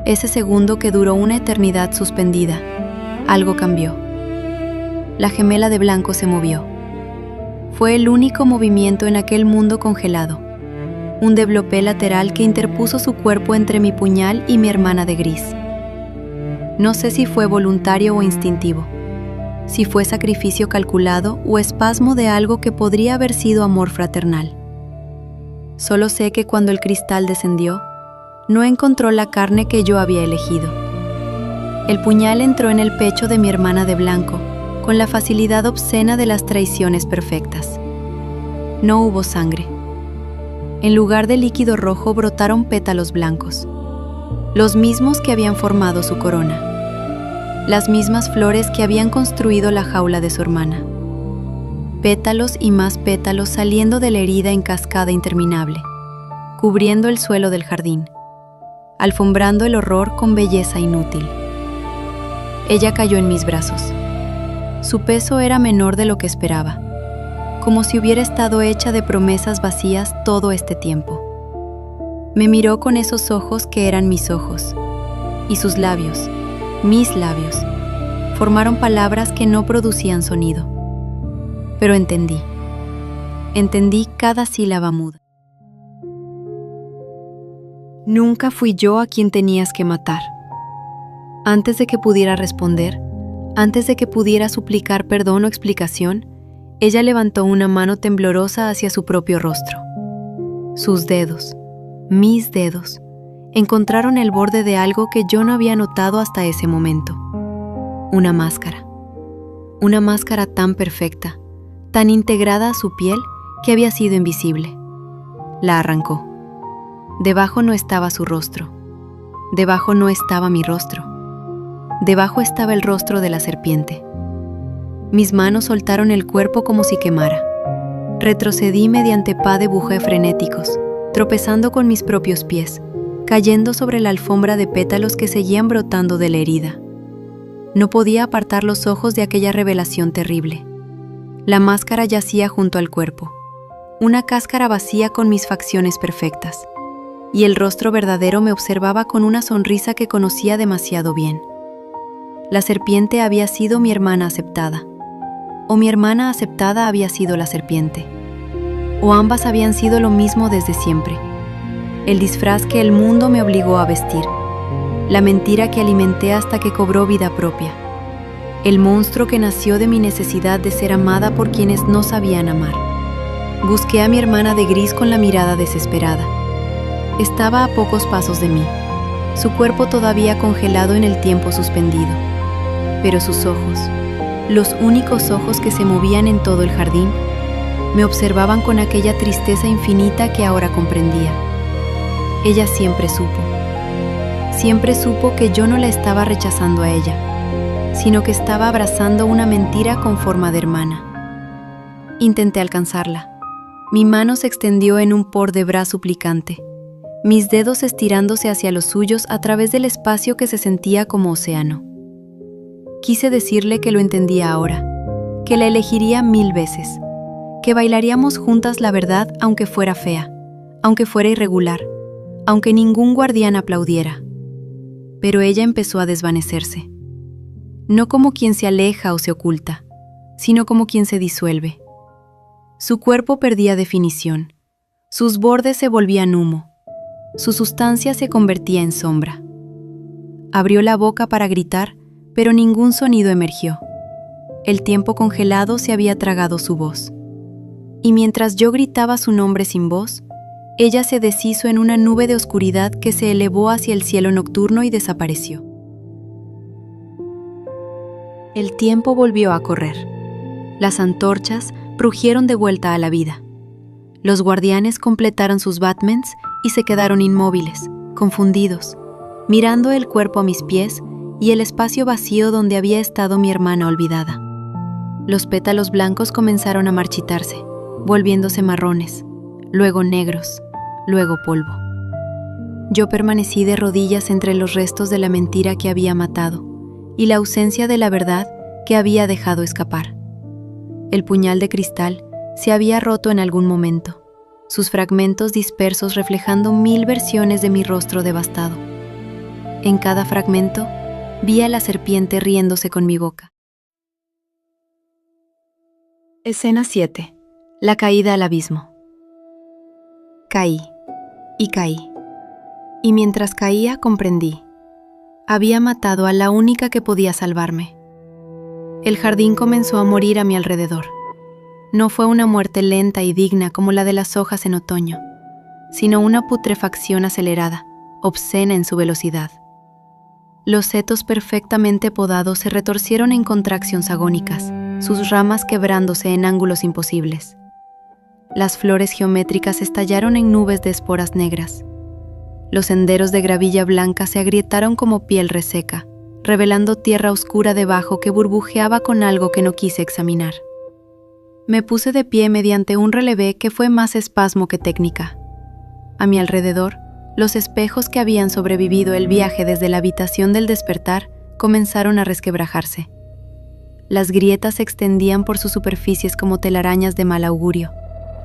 ese segundo que duró una eternidad suspendida, algo cambió. La gemela de blanco se movió. Fue el único movimiento en aquel mundo congelado. Un developpé lateral que interpuso su cuerpo entre mi puñal y mi hermana de gris. No sé si fue voluntario o instintivo, si fue sacrificio calculado o espasmo de algo que podría haber sido amor fraternal. Solo sé que cuando el cristal descendió, no encontró la carne que yo había elegido. El puñal entró en el pecho de mi hermana de blanco, con la facilidad obscena de las traiciones perfectas. No hubo sangre. En lugar de líquido rojo brotaron pétalos blancos, los mismos que habían formado su corona, las mismas flores que habían construido la jaula de su hermana. Pétalos y más pétalos saliendo de la herida en cascada interminable, cubriendo el suelo del jardín, alfombrando el horror con belleza inútil. Ella cayó en mis brazos. Su peso era menor de lo que esperaba, como si hubiera estado hecha de promesas vacías todo este tiempo. Me miró con esos ojos que eran mis ojos, y sus labios, mis labios, formaron palabras que no producían sonido. Pero entendí cada sílaba muda. Nunca fui yo a quien tenías que matar. Antes de que pudiera responder, antes de que pudiera suplicar perdón o explicación, ella levantó una mano temblorosa hacia su propio rostro. Sus dedos, mis dedos, encontraron el borde de algo que yo no había notado hasta ese momento. Una máscara tan perfecta, tan integrada a su piel que había sido invisible. La arrancó. Debajo no estaba su rostro. Debajo no estaba mi rostro. Debajo estaba el rostro de la serpiente. Mis manos soltaron el cuerpo como si quemara. Retrocedí mediante pas de bouge frenéticos, tropezando con mis propios pies, cayendo sobre la alfombra de pétalos que seguían brotando de la herida. No podía apartar los ojos de aquella revelación terrible. La máscara yacía junto al cuerpo, una cáscara vacía con mis facciones perfectas, y el rostro verdadero me observaba con una sonrisa que conocía demasiado bien. La serpiente había sido mi hermana aceptada, o mi hermana aceptada había sido la serpiente, o ambas habían sido lo mismo desde siempre. El disfraz que el mundo me obligó a vestir, la mentira que alimenté hasta que cobró vida propia, el monstruo que nació de mi necesidad de ser amada por quienes no sabían amar. Busqué a mi hermana de gris con la mirada desesperada. Estaba a pocos pasos de mí, su cuerpo todavía congelado en el tiempo suspendido, pero sus ojos, los únicos ojos que se movían en todo el jardín, me observaban con aquella tristeza infinita que ahora comprendía. Ella siempre supo que yo no la estaba rechazando a ella, sino que estaba abrazando una mentira con forma de hermana. Intenté alcanzarla. Mi mano se extendió en un por de bra suplicante, mis dedos estirándose hacia los suyos a través del espacio que se sentía como océano. Quise decirle que lo entendía ahora, que la elegiría 1000 veces, que bailaríamos juntas la verdad aunque fuera fea, aunque fuera irregular, aunque ningún guardián aplaudiera. Pero ella empezó a desvanecerse, no como quien se aleja o se oculta, sino como quien se disuelve. Su cuerpo perdía definición, sus bordes se volvían humo, su sustancia se convertía en sombra. Abrió la boca para gritar, pero ningún sonido emergió. El tiempo congelado se había tragado su voz. Y mientras yo gritaba su nombre sin voz, ella se deshizo en una nube de oscuridad que se elevó hacia el cielo nocturno y desapareció. El tiempo volvió a correr. Las antorchas rugieron de vuelta a la vida. Los guardianes completaron sus batments y se quedaron inmóviles, confundidos, mirando el cuerpo a mis pies y el espacio vacío donde había estado mi hermana olvidada. Los pétalos blancos comenzaron a marchitarse, volviéndose marrones, luego negros, luego polvo. Yo permanecí de rodillas entre los restos de la mentira que había matado y la ausencia de la verdad que había dejado escapar. El puñal de cristal se había roto en algún momento, sus fragmentos dispersos reflejando 1000 versiones de mi rostro devastado. En cada fragmento, vi a la serpiente riéndose con mi boca. Escena 7. La caída al abismo. Caí, y caí. Y mientras caía comprendí. Había matado a la única que podía salvarme. El jardín comenzó a morir a mi alrededor. No fue una muerte lenta y digna como la de las hojas en otoño, sino una putrefacción acelerada, obscena en su velocidad. Los setos perfectamente podados se retorcieron en contracciones agónicas, sus ramas quebrándose en ángulos imposibles. Las flores geométricas estallaron en nubes de esporas negras. Los senderos de gravilla blanca se agrietaron como piel reseca, revelando tierra oscura debajo que burbujeaba con algo que no quise examinar. Me puse de pie mediante un relevé que fue más espasmo que técnica. A mi alrededor, los espejos que habían sobrevivido el viaje desde la habitación del despertar comenzaron a resquebrajarse. Las grietas se extendían por sus superficies como telarañas de mal augurio,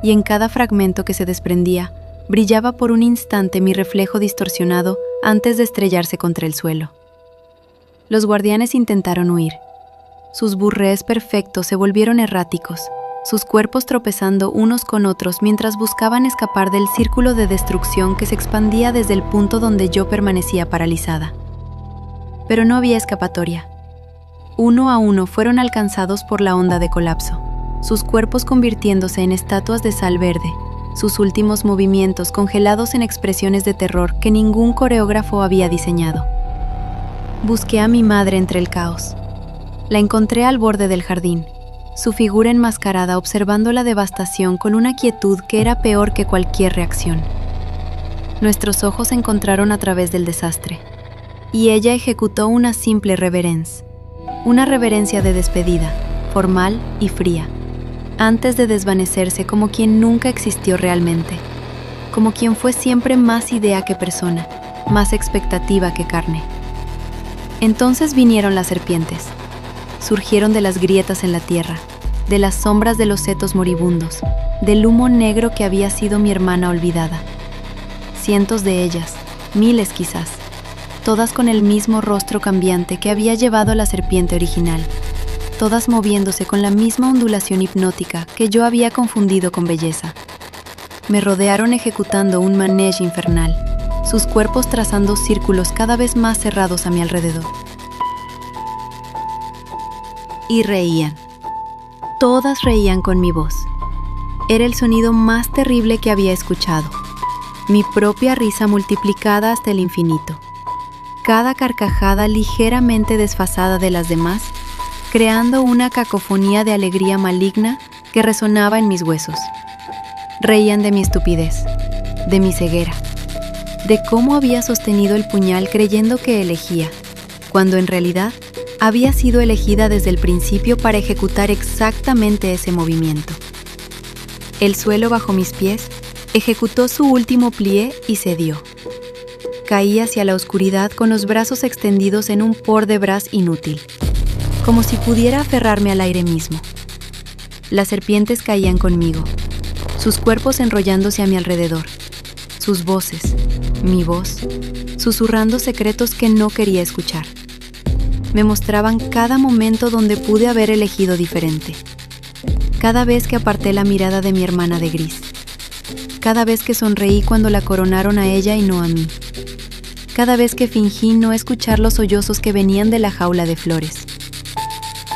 y en cada fragmento que se desprendía, brillaba por un instante mi reflejo distorsionado antes de estrellarse contra el suelo. Los guardianes intentaron huir. Sus burrés perfectos se volvieron erráticos, sus cuerpos tropezando unos con otros mientras buscaban escapar del círculo de destrucción que se expandía desde el punto donde yo permanecía paralizada. Pero no había escapatoria. Uno a uno fueron alcanzados por la onda de colapso, sus cuerpos convirtiéndose en estatuas de sal verde, sus últimos movimientos congelados en expresiones de terror que ningún coreógrafo había diseñado. Busqué a mi madre entre el caos. La encontré al borde del jardín, su figura enmascarada observando la devastación con una quietud que era peor que cualquier reacción. Nuestros ojos se encontraron a través del desastre, y ella ejecutó una simple reverencia, una reverencia de despedida, formal y fría, antes de desvanecerse como quien nunca existió realmente, como quien fue siempre más idea que persona, más expectativa que carne. Entonces vinieron las serpientes. Surgieron de las grietas en la tierra, de las sombras de los setos moribundos, del humo negro que había sido mi hermana olvidada. Cientos de ellas, miles quizás, todas con el mismo rostro cambiante que había llevado a la serpiente original, todas moviéndose con la misma ondulación hipnótica que yo había confundido con belleza. Me rodearon ejecutando un manège infernal, sus cuerpos trazando círculos cada vez más cerrados a mi alrededor. Y reían. Todas reían con mi voz. Era el sonido más terrible que había escuchado. Mi propia risa multiplicada hasta el infinito. Cada carcajada ligeramente desfasada de las demás, creando una cacofonía de alegría maligna que resonaba en mis huesos. Reían de mi estupidez, de mi ceguera, de cómo había sostenido el puñal creyendo que elegía, cuando en realidad había sido elegida desde el principio para ejecutar exactamente ese movimiento. El suelo bajo mis pies ejecutó su último plié y cedió. Caí hacia la oscuridad con los brazos extendidos en un port de bras inútil, como si pudiera aferrarme al aire mismo. Las serpientes caían conmigo, sus cuerpos enrollándose a mi alrededor, sus voces, mi voz, susurrando secretos que no quería escuchar. Me mostraban cada momento donde pude haber elegido diferente. Cada vez que aparté la mirada de mi hermana de gris. Cada vez que sonreí cuando la coronaron a ella y no a mí. Cada vez que fingí no escuchar los sollozos que venían de la jaula de flores.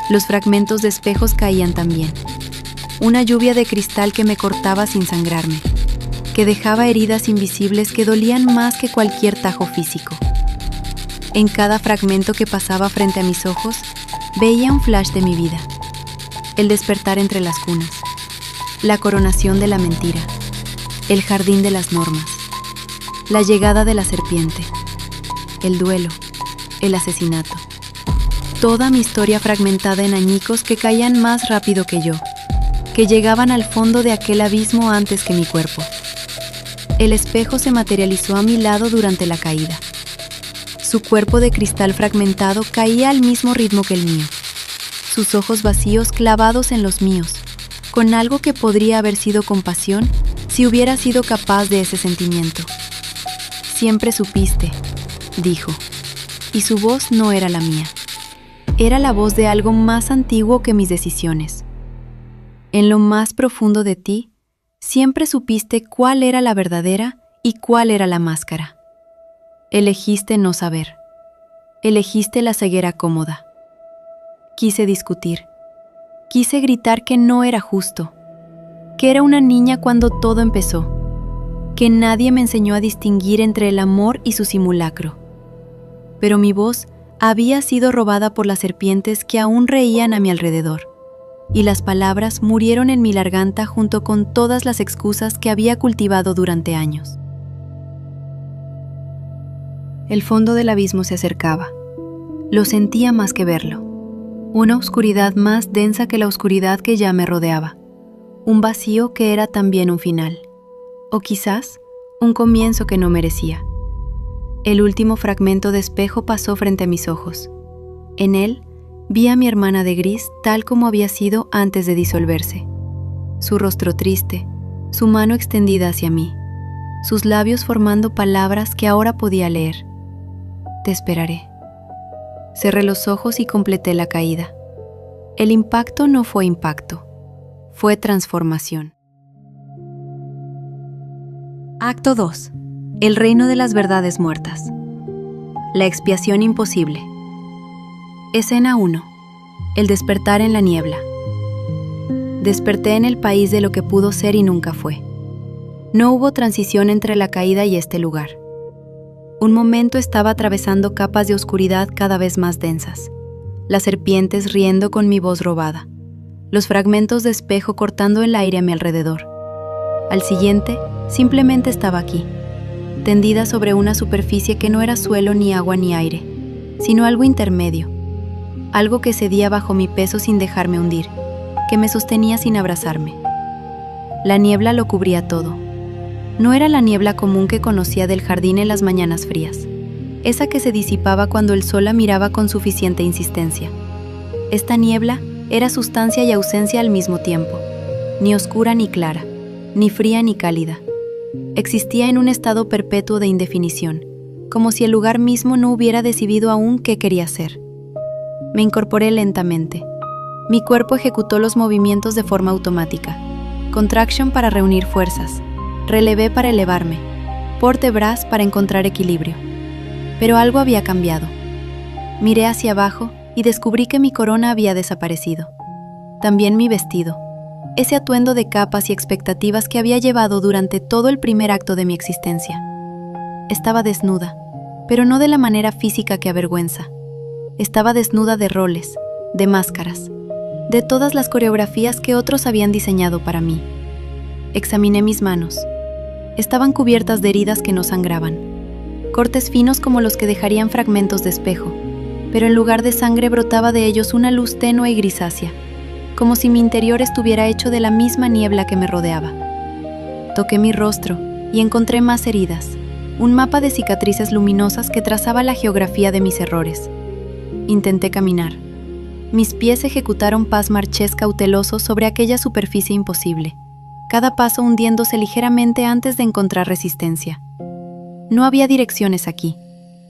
Los fragmentos de espejos caían también. Una lluvia de cristal que me cortaba sin sangrarme, que dejaba heridas invisibles que dolían más que cualquier tajo físico. En cada fragmento que pasaba frente a mis ojos, veía un flash de mi vida. El despertar entre las cunas, la coronación de la mentira, el jardín de las normas, la llegada de la serpiente, el duelo, el asesinato. Toda mi historia fragmentada en añicos que caían más rápido que yo, que llegaban al fondo de aquel abismo antes que mi cuerpo. El espejo se materializó a mi lado durante la caída. Su cuerpo de cristal fragmentado caía al mismo ritmo que el mío. Sus ojos vacíos clavados en los míos, con algo que podría haber sido compasión si hubiera sido capaz de ese sentimiento. Siempre supiste, dijo, y su voz no era la mía. Era la voz de algo más antiguo que mis decisiones. En lo más profundo de ti, siempre supiste cuál era la verdadera y cuál era la máscara. Elegiste no saber. Elegiste la ceguera cómoda. Quise discutir. Quise gritar que no era justo, que era una niña cuando todo empezó, que nadie me enseñó a distinguir entre el amor y su simulacro. Pero mi voz había sido robada por las serpientes que aún reían a mi alrededor, y las palabras murieron en mi garganta junto con todas las excusas que había cultivado durante años. El fondo del abismo se acercaba. Lo sentía más que verlo. Una oscuridad más densa que la oscuridad que ya me rodeaba. Un vacío que era también un final. O quizás, un comienzo que no merecía. El último fragmento de espejo pasó frente a mis ojos. En él, vi a mi hermana de gris tal como había sido antes de disolverse. Su rostro triste, su mano extendida hacia mí, sus labios formando palabras que ahora podía leer. Te esperaré. Cerré los ojos y completé la caída. El impacto no fue impacto, fue transformación. Acto 2. El reino de las verdades muertas. La expiación imposible. Escena 1. El despertar en la niebla. Desperté en el país de lo que pudo ser y nunca fue. No hubo transición entre la caída y este lugar. Un momento estaba atravesando capas de oscuridad cada vez más densas. Las serpientes riendo con mi voz robada. Los fragmentos de espejo cortando el aire a mi alrededor. Al siguiente, simplemente estaba aquí, tendida sobre una superficie que no era suelo ni agua ni aire, sino algo intermedio. Algo que cedía bajo mi peso sin dejarme hundir, que me sostenía sin abrazarme. La niebla lo cubría todo. No era la niebla común que conocía del jardín en las mañanas frías, esa que se disipaba cuando el sol la miraba con suficiente insistencia. Esta niebla era sustancia y ausencia al mismo tiempo, ni oscura ni clara, ni fría ni cálida. Existía en un estado perpetuo de indefinición, como si el lugar mismo no hubiera decidido aún qué quería ser. Me incorporé lentamente. Mi cuerpo ejecutó los movimientos de forma automática. Contraction para reunir fuerzas. Relevé para elevarme, port-de-bras para encontrar equilibrio. Pero algo había cambiado. Miré hacia abajo y descubrí que mi corona había desaparecido. También mi vestido, ese atuendo de capas y expectativas que había llevado durante todo el primer acto de mi existencia. Estaba desnuda, pero no de la manera física que avergüenza. Estaba desnuda de roles, de máscaras, de todas las coreografías que otros habían diseñado para mí. Examiné mis manos. Estaban cubiertas de heridas que no sangraban, cortes finos como los que dejarían fragmentos de espejo, pero en lugar de sangre brotaba de ellos una luz tenue y grisácea, como si mi interior estuviera hecho de la misma niebla que me rodeaba. Toqué mi rostro y encontré más heridas, un mapa de cicatrices luminosas que trazaba la geografía de mis errores. Intenté caminar. Mis pies ejecutaron pas marchés cautelosos sobre aquella superficie imposible, cada paso hundiéndose ligeramente antes de encontrar resistencia. No había direcciones aquí,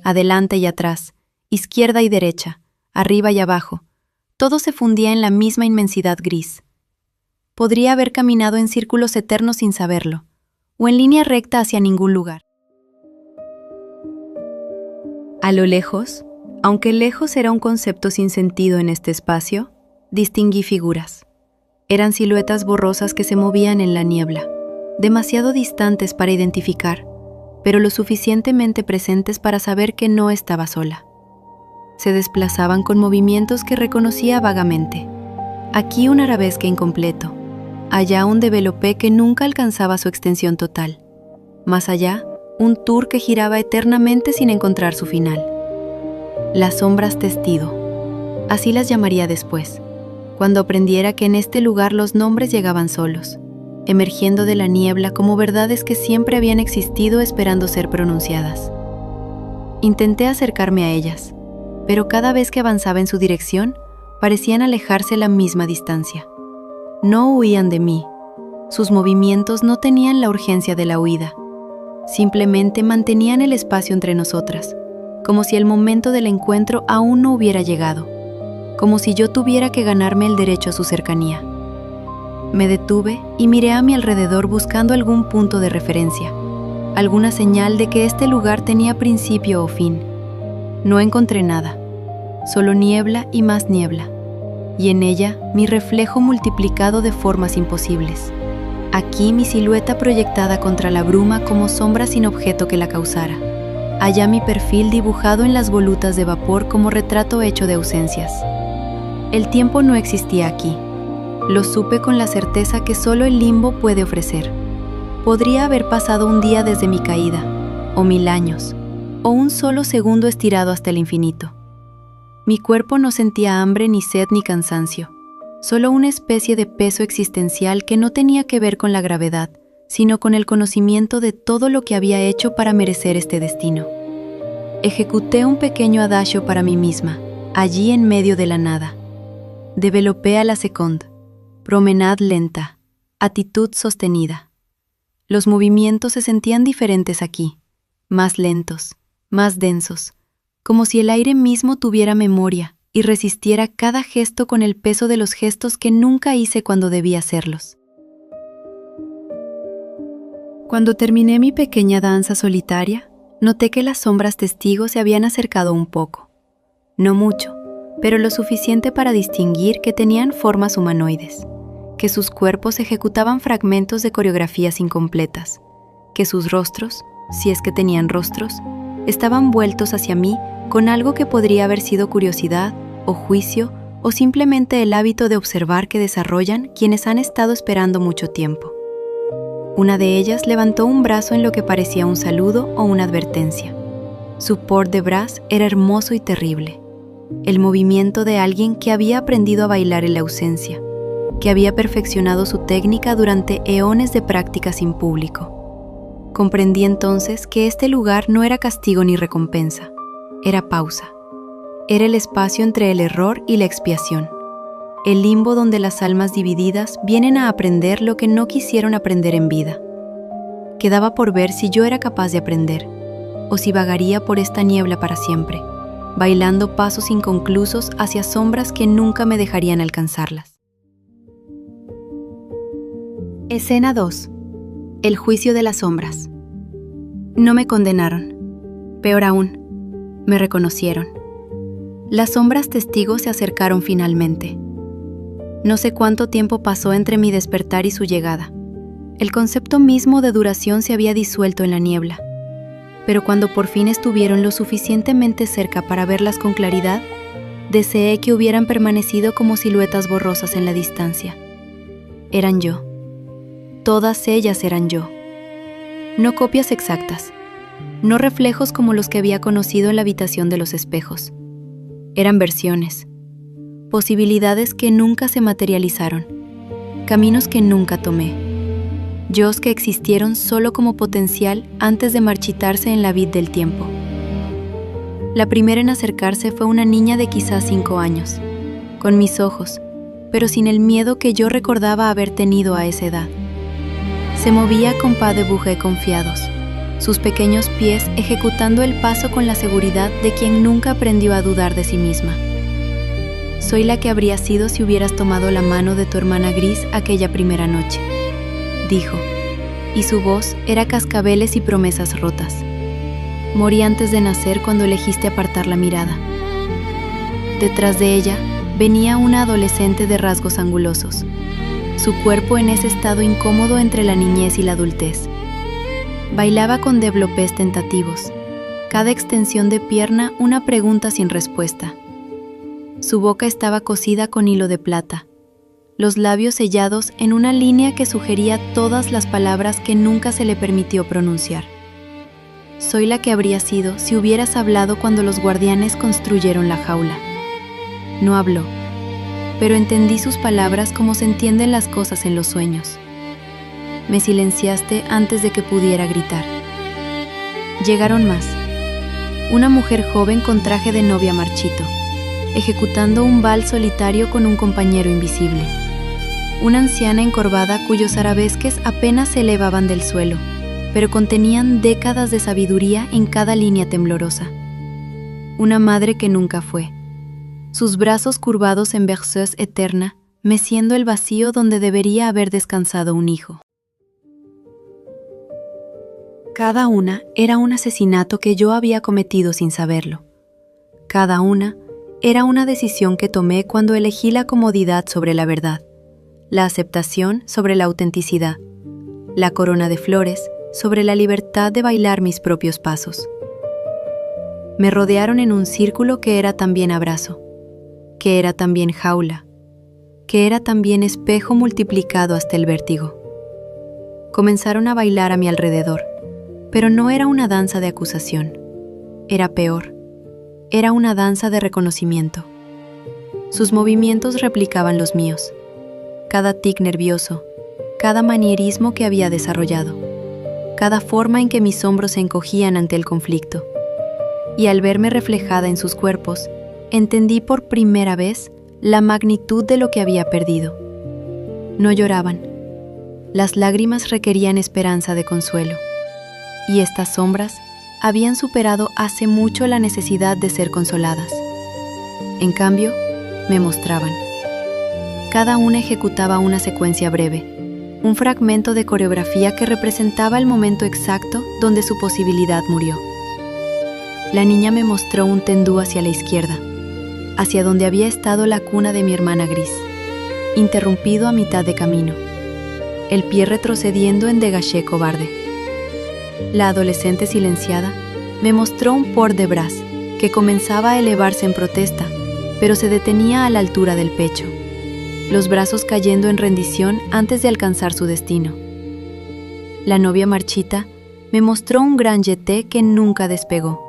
adelante y atrás, izquierda y derecha, arriba y abajo. Todo se fundía en la misma inmensidad gris. Podría haber caminado en círculos eternos sin saberlo, o en línea recta hacia ningún lugar. A lo lejos, aunque lejos era un concepto sin sentido en este espacio, distinguí figuras. Eran siluetas borrosas que se movían en la niebla, demasiado distantes para identificar, pero lo suficientemente presentes para saber que no estaba sola. Se desplazaban con movimientos que reconocía vagamente. Aquí un arabesque incompleto, allá un développé que nunca alcanzaba su extensión total, más allá un tour que giraba eternamente sin encontrar su final. Las sombras testigo, así las llamaría después, cuando aprendiera que en este lugar los nombres llegaban solos, emergiendo de la niebla como verdades que siempre habían existido esperando ser pronunciadas. Intenté acercarme a ellas, pero cada vez que avanzaba en su dirección, parecían alejarse la misma distancia. No huían de mí, sus movimientos no tenían la urgencia de la huida, simplemente mantenían el espacio entre nosotras, como si el momento del encuentro aún no hubiera llegado, como si yo tuviera que ganarme el derecho a su cercanía. Me detuve y miré a mi alrededor buscando algún punto de referencia, alguna señal de que este lugar tenía principio o fin. No encontré nada, solo niebla y más niebla, y en ella mi reflejo multiplicado de formas imposibles. Aquí mi silueta proyectada contra la bruma como sombra sin objeto que la causara. Allá mi perfil dibujado en las volutas de vapor como retrato hecho de ausencias. El tiempo no existía aquí. Lo supe con la certeza que solo el limbo puede ofrecer. Podría haber pasado un día desde mi caída, o 1000 años, o un solo segundo estirado hasta el infinito. Mi cuerpo no sentía hambre, ni sed, ni cansancio. Solo una especie de peso existencial que no tenía que ver con la gravedad, sino con el conocimiento de todo lo que había hecho para merecer este destino. Ejecuté un pequeño adagio para mí misma, allí en medio de la nada. Développé à la seconde, promenade lenta, actitud sostenida. Los movimientos se sentían diferentes aquí, más lentos, más densos, como si el aire mismo tuviera memoria y resistiera cada gesto con el peso de los gestos que nunca hice cuando debía hacerlos. Cuando terminé mi pequeña danza solitaria, noté que las sombras testigos se habían acercado un poco. No mucho, pero lo suficiente para distinguir que tenían formas humanoides, que sus cuerpos ejecutaban fragmentos de coreografías incompletas, que sus rostros, si es que tenían rostros, estaban vueltos hacia mí con algo que podría haber sido curiosidad o juicio o simplemente el hábito de observar que desarrollan quienes han estado esperando mucho tiempo. Una de ellas levantó un brazo en lo que parecía un saludo o una advertencia. Su port de bras era hermoso y terrible, el movimiento de alguien que había aprendido a bailar en la ausencia, que había perfeccionado su técnica durante eones de práctica sin público. Comprendí entonces que este lugar no era castigo ni recompensa, era pausa. Era el espacio entre el error y la expiación, el limbo donde las almas divididas vienen a aprender lo que no quisieron aprender en vida. Quedaba por ver si yo era capaz de aprender, o si vagaría por esta niebla para siempre, bailando pasos inconclusos hacia sombras que nunca me dejarían alcanzarlas. Escena 2. El juicio de las sombras. No me condenaron. Peor aún, me reconocieron. Las sombras testigos se acercaron finalmente. No sé cuánto tiempo pasó entre mi despertar y su llegada. El concepto mismo de duración se había disuelto en la niebla. Pero cuando por fin estuvieron lo suficientemente cerca para verlas con claridad, deseé que hubieran permanecido como siluetas borrosas en la distancia. Eran yo. Todas ellas eran yo. No copias exactas, no reflejos como los que había conocido en la habitación de los espejos. Eran versiones. posibilidades que nunca se materializaron, caminos que nunca tomé, yos que existieron solo como potencial antes de marchitarse en la vid del tiempo. La primera en acercarse fue una niña de quizás 5 años, con mis ojos, pero sin el miedo que yo recordaba haber tenido a esa edad. Se movía con pas de bourrée confiados, sus pequeños pies ejecutando el paso con la seguridad de quien nunca aprendió a dudar de sí misma. Soy la que habría sido si hubieras tomado la mano de tu hermana Gris aquella primera noche, dijo, y su voz era cascabeles y promesas rotas. Morí antes de nacer cuando elegiste apartar la mirada. Detrás de ella venía una adolescente de rasgos angulosos, su cuerpo en ese estado incómodo entre la niñez y la adultez. Bailaba con développés tentativos, cada extensión de pierna una pregunta sin respuesta. Su boca estaba cosida con hilo de plata, los labios sellados en una línea que sugería todas las palabras que nunca se le permitió pronunciar. Soy la que habría sido si hubieras hablado cuando los guardianes construyeron la jaula. No habló, pero entendí sus palabras como se entienden las cosas en los sueños. Me silenciaste antes de que pudiera gritar. Llegaron más. Una mujer joven con traje de novia marchito, ejecutando un vals solitario con un compañero invisible. Una anciana encorvada cuyos arabesques apenas se elevaban del suelo, pero contenían décadas de sabiduría en cada línea temblorosa. Una madre que nunca fue, sus brazos curvados en berceuse eterna, meciendo el vacío donde debería haber descansado un hijo. Cada una era un asesinato que yo había cometido sin saberlo. Cada una era una decisión que tomé cuando elegí la comodidad sobre la verdad, la aceptación sobre la autenticidad, la corona de flores sobre la libertad de bailar mis propios pasos. Me rodearon en un círculo que era también abrazo, que era también jaula, que era también espejo multiplicado hasta el vértigo. Comenzaron a bailar a mi alrededor, pero no era una danza de acusación, era peor, era una danza de reconocimiento. Sus movimientos replicaban los míos, cada tic nervioso, cada manierismo que había desarrollado, cada forma en que mis hombros se encogían ante el conflicto. Y al verme reflejada en sus cuerpos, entendí por primera vez la magnitud de lo que había perdido. No lloraban. Las lágrimas requerían esperanza de consuelo. Y estas sombras habían superado hace mucho la necesidad de ser consoladas. En cambio, me mostraban. Cada una ejecutaba una secuencia breve, un fragmento de coreografía que representaba el momento exacto donde su posibilidad murió. La niña me mostró un tendú hacia la izquierda, hacia donde había estado la cuna de mi hermana Gris, interrumpido a mitad de camino, el pie retrocediendo en dégagé cobarde. La adolescente silenciada me mostró un port de bras que comenzaba a elevarse en protesta, pero se detenía a la altura del pecho, los brazos cayendo en rendición antes de alcanzar su destino. La novia marchita me mostró un gran jeté que nunca despegó,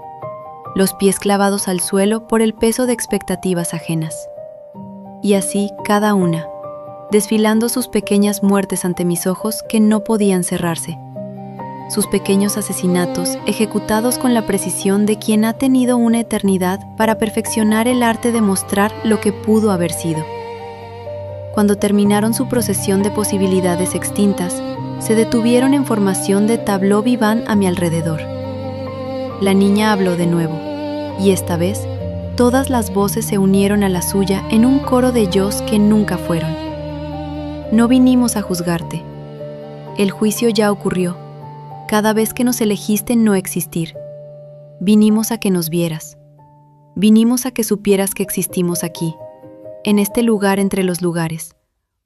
los pies clavados al suelo por el peso de expectativas ajenas. Y así cada una, desfilando sus pequeñas muertes ante mis ojos que no podían cerrarse, sus pequeños asesinatos ejecutados con la precisión de quien ha tenido una eternidad para perfeccionar el arte de mostrar lo que pudo haber sido. Cuando terminaron su procesión de posibilidades extintas, se detuvieron en formación de tableau vivant a mi alrededor. La niña habló de nuevo, y esta vez, todas las voces se unieron a la suya en un coro de yos que nunca fueron. No vinimos a juzgarte. El juicio ya ocurrió. Cada vez que nos elegiste no existir. Vinimos a que nos vieras. Vinimos a que supieras que existimos aquí, en este lugar entre los lugares,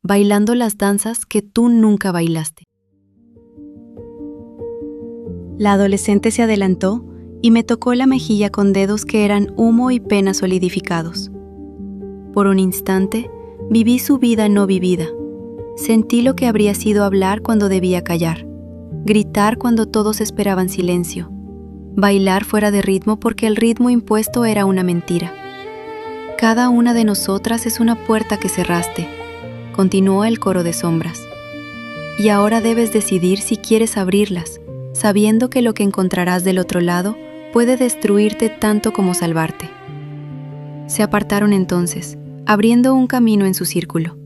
bailando las danzas que tú nunca bailaste. La adolescente se adelantó y me tocó la mejilla con dedos que eran humo y pena solidificados. Por un instante, viví su vida no vivida. Sentí lo que habría sido hablar cuando debía callar, gritar cuando todos esperaban silencio, bailar fuera de ritmo porque el ritmo impuesto era una mentira. Cada una de nosotras es una puerta que cerraste, continuó el coro de sombras. Y ahora debes decidir si quieres abrirlas, sabiendo que lo que encontrarás del otro lado puede destruirte tanto como salvarte. Se apartaron entonces, abriendo un camino en su círculo.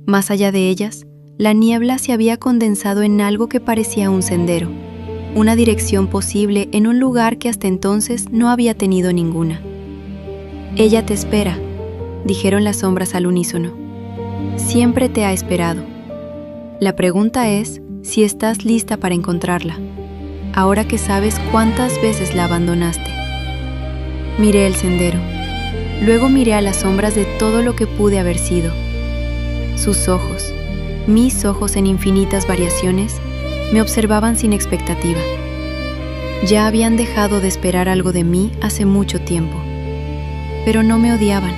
Más allá de ellas, la niebla se había condensado en algo que parecía un sendero, una dirección posible en un lugar que hasta entonces no había tenido ninguna. «Ella te espera», dijeron las sombras al unísono. «Siempre te ha esperado. La pregunta es si estás lista para encontrarla, ahora que sabes cuántas veces la abandonaste». Miré el sendero. Luego miré a las sombras de todo lo que pude haber sido. Sus ojos, mis ojos en infinitas variaciones, me observaban sin expectativa. Ya habían dejado de esperar algo de mí hace mucho tiempo. Pero no me odiaban,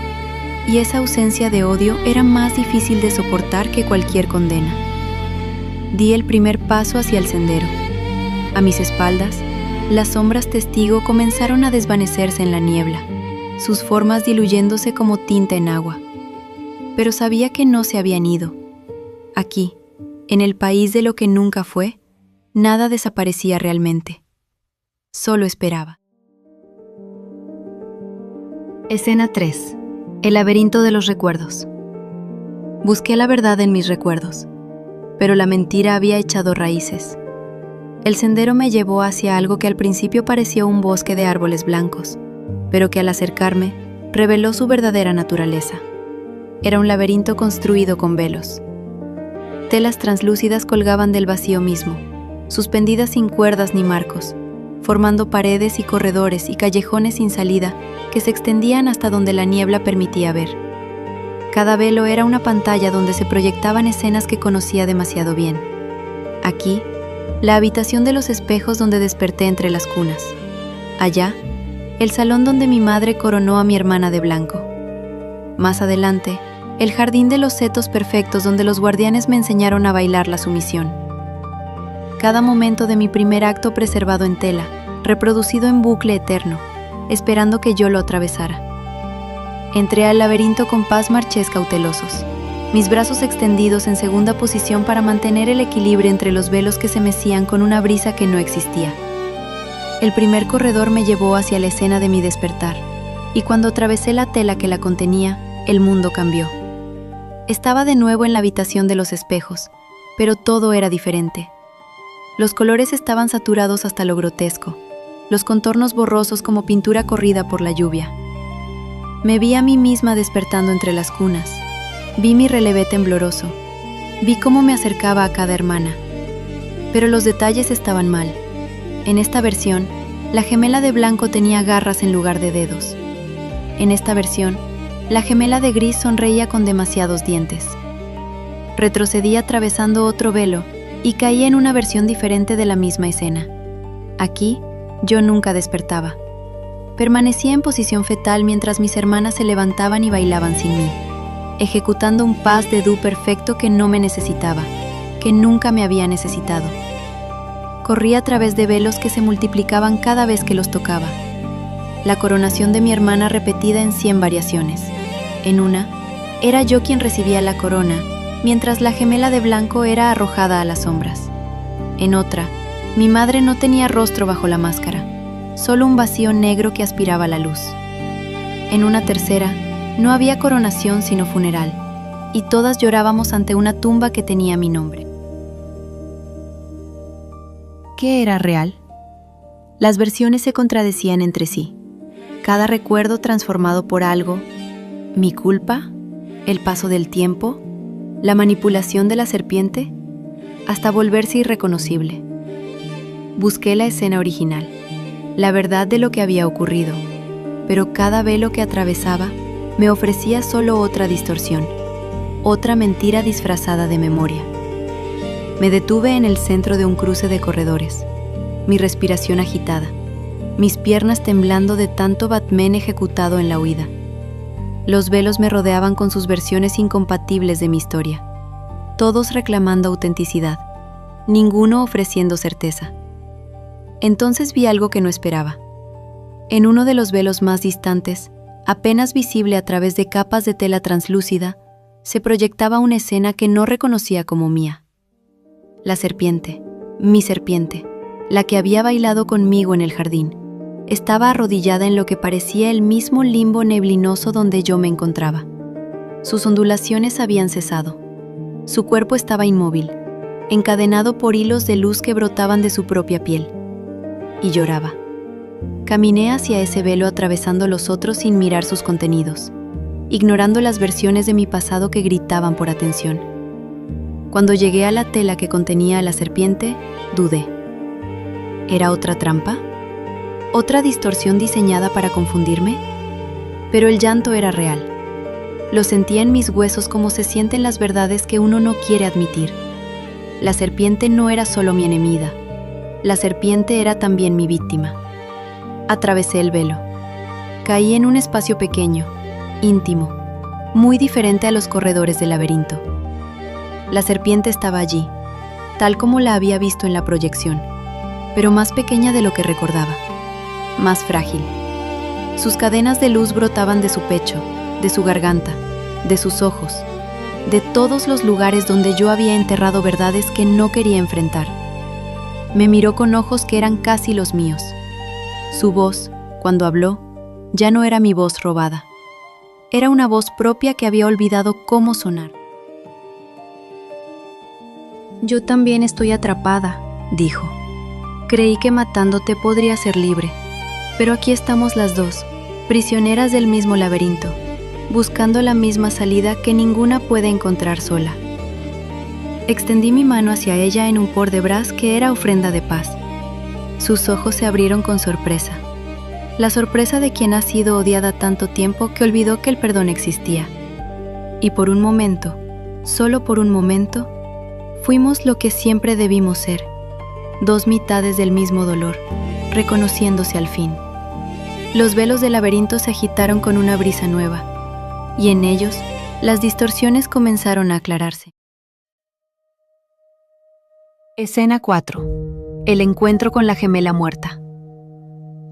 y esa ausencia de odio era más difícil de soportar que cualquier condena. Di el primer paso hacia el sendero. A mis espaldas, las sombras testigo comenzaron a desvanecerse en la niebla, sus formas diluyéndose como tinta en agua. Pero sabía que no se habían ido. Aquí, en el país de lo que nunca fue, nada desaparecía realmente. Solo esperaba. Escena 3. El laberinto de los recuerdos. Busqué la verdad en mis recuerdos, pero la mentira había echado raíces. El sendero me llevó hacia algo que al principio parecía un bosque de árboles blancos, pero que al acercarme reveló su verdadera naturaleza. Era un laberinto construido con velos. Telas translúcidas colgaban del vacío mismo, suspendidas sin cuerdas ni marcos, formando paredes y corredores y callejones sin salida que se extendían hasta donde la niebla permitía ver. Cada velo era una pantalla donde se proyectaban escenas que conocía demasiado bien. Aquí, la habitación de los espejos donde desperté entre las cunas. Allá, el salón donde mi madre coronó a mi hermana de blanco. Más adelante, el jardín de los setos perfectos donde los guardianes me enseñaron a bailar la sumisión. Cada momento de mi primer acto preservado en tela, reproducido en bucle eterno, esperando que yo lo atravesara. Entré al laberinto con paz marchés cautelosos, mis brazos extendidos en segunda posición para mantener el equilibrio entre los velos que se mecían con una brisa que no existía. El primer corredor me llevó hacia la escena de mi despertar, y cuando atravesé la tela que la contenía, el mundo cambió. Estaba de nuevo en la habitación de los espejos, pero todo era diferente. Los colores estaban saturados hasta lo grotesco, los contornos borrosos como pintura corrida por la lluvia. Me vi a mí misma despertando entre las cunas. Vi mi relevé tembloroso. Vi cómo me acercaba a cada hermana. Pero los detalles estaban mal. En esta versión, la gemela de blanco tenía garras en lugar de dedos. En esta versión, la gemela de gris sonreía con demasiados dientes. Retrocedí atravesando otro velo y caí en una versión diferente de la misma escena. Aquí, yo nunca despertaba. Permanecía en posición fetal mientras mis hermanas se levantaban y bailaban sin mí, ejecutando un pas de do perfecto que no me necesitaba, que nunca me había necesitado. Corrí a través de velos que se multiplicaban cada vez que los tocaba. La coronación de mi hermana repetida en 100 variaciones. En una, era yo quien recibía la corona, mientras la gemela de blanco era arrojada a las sombras. En otra, mi madre no tenía rostro bajo la máscara, solo un vacío negro que aspiraba la luz. En una tercera, no había coronación sino funeral, y todas llorábamos ante una tumba que tenía mi nombre. ¿Qué era real? Las versiones se contradecían entre sí, cada recuerdo transformado por algo: mi culpa, el paso del tiempo, la manipulación de la serpiente, hasta volverse irreconocible. Busqué la escena original, la verdad de lo que había ocurrido, pero cada velo que atravesaba me ofrecía solo otra distorsión, otra mentira disfrazada de memoria. Me detuve en el centro de un cruce de corredores, mi respiración agitada, mis piernas temblando de tanto Batman ejecutado en la huida. Los velos me rodeaban con sus versiones incompatibles de mi historia, todos reclamando autenticidad, ninguno ofreciendo certeza. Entonces vi algo que no esperaba. En uno de los velos más distantes, apenas visible a través de capas de tela translúcida, se proyectaba una escena que no reconocía como mía. La serpiente, mi serpiente, la que había bailado conmigo en el jardín, estaba arrodillada en lo que parecía el mismo limbo neblinoso donde yo me encontraba. Sus ondulaciones habían cesado. Su cuerpo estaba inmóvil, encadenado por hilos de luz que brotaban de su propia piel. Y lloraba. Caminé hacia ese velo atravesando los otros sin mirar sus contenidos, ignorando las versiones de mi pasado que gritaban por atención. Cuando llegué a la tela que contenía a la serpiente, dudé. ¿Era otra trampa? ¿Otra distorsión diseñada para confundirme? Pero el llanto era real. Lo sentía en mis huesos como se sienten las verdades que uno no quiere admitir. La serpiente no era solo mi enemiga. La serpiente era también mi víctima. Atravesé el velo. Caí en un espacio pequeño, íntimo, muy diferente a los corredores del laberinto. La serpiente estaba allí, tal como la había visto en la proyección, pero más pequeña de lo que recordaba, más frágil. Sus cadenas de luz brotaban de su pecho, de su garganta, de sus ojos, de todos los lugares donde yo había enterrado verdades que no quería enfrentar. Me miró con ojos que eran casi los míos. Su voz, cuando habló, ya no era mi voz robada. Era una voz propia que había olvidado cómo sonar. «Yo también estoy atrapada», dijo. «Creí que matándote podría ser libre, pero aquí estamos las dos, prisioneras del mismo laberinto, buscando la misma salida que ninguna puede encontrar sola». Extendí mi mano hacia ella en un port de bras que era ofrenda de paz. Sus ojos se abrieron con sorpresa. La sorpresa de quien ha sido odiada tanto tiempo que olvidó que el perdón existía. Y por un momento, solo por un momento, fuimos lo que siempre debimos ser, dos mitades del mismo dolor, reconociéndose al fin. Los velos del laberinto se agitaron con una brisa nueva, y en ellos, las distorsiones comenzaron a aclararse. Escena 4. El encuentro con la gemela muerta.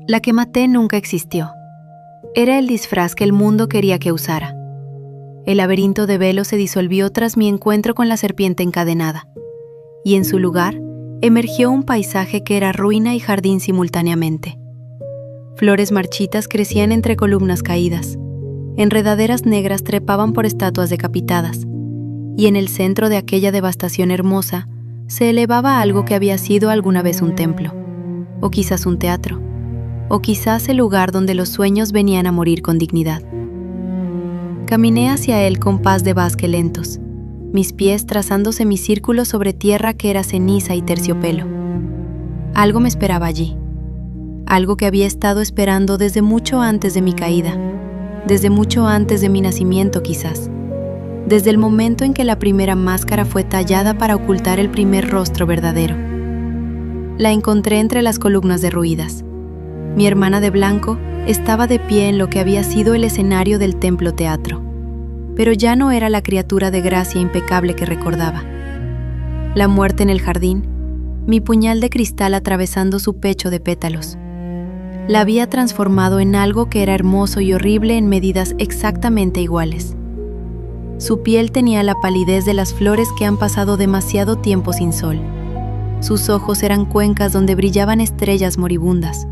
La que maté nunca existió. Era el disfraz que el mundo quería que usara. El laberinto de velos se disolvió tras mi encuentro con la serpiente encadenada, y en su lugar emergió un paisaje que era ruina y jardín simultáneamente. Flores marchitas crecían entre columnas caídas, enredaderas negras trepaban por estatuas decapitadas, y en el centro de aquella devastación hermosa se elevaba algo que había sido alguna vez un templo, o quizás un teatro, o quizás el lugar donde los sueños venían a morir con dignidad. Caminé hacia él con pas de basque lentos, mis pies trazando semicírculos sobre tierra que era ceniza y terciopelo. Algo me esperaba allí, algo que había estado esperando desde mucho antes de mi caída, desde mucho antes de mi nacimiento quizás, desde el momento en que la primera máscara fue tallada para ocultar el primer rostro verdadero. La encontré entre las columnas derruidas. Mi hermana de blanco estaba de pie en lo que había sido el escenario del templo teatro, pero ya no era la criatura de gracia impecable que recordaba. La muerte en el jardín, mi puñal de cristal atravesando su pecho de pétalos, la había transformado en algo que era hermoso y horrible en medidas exactamente iguales. Su piel tenía la palidez de las flores que han pasado demasiado tiempo sin sol. Sus ojos eran cuencas donde brillaban estrellas moribundas.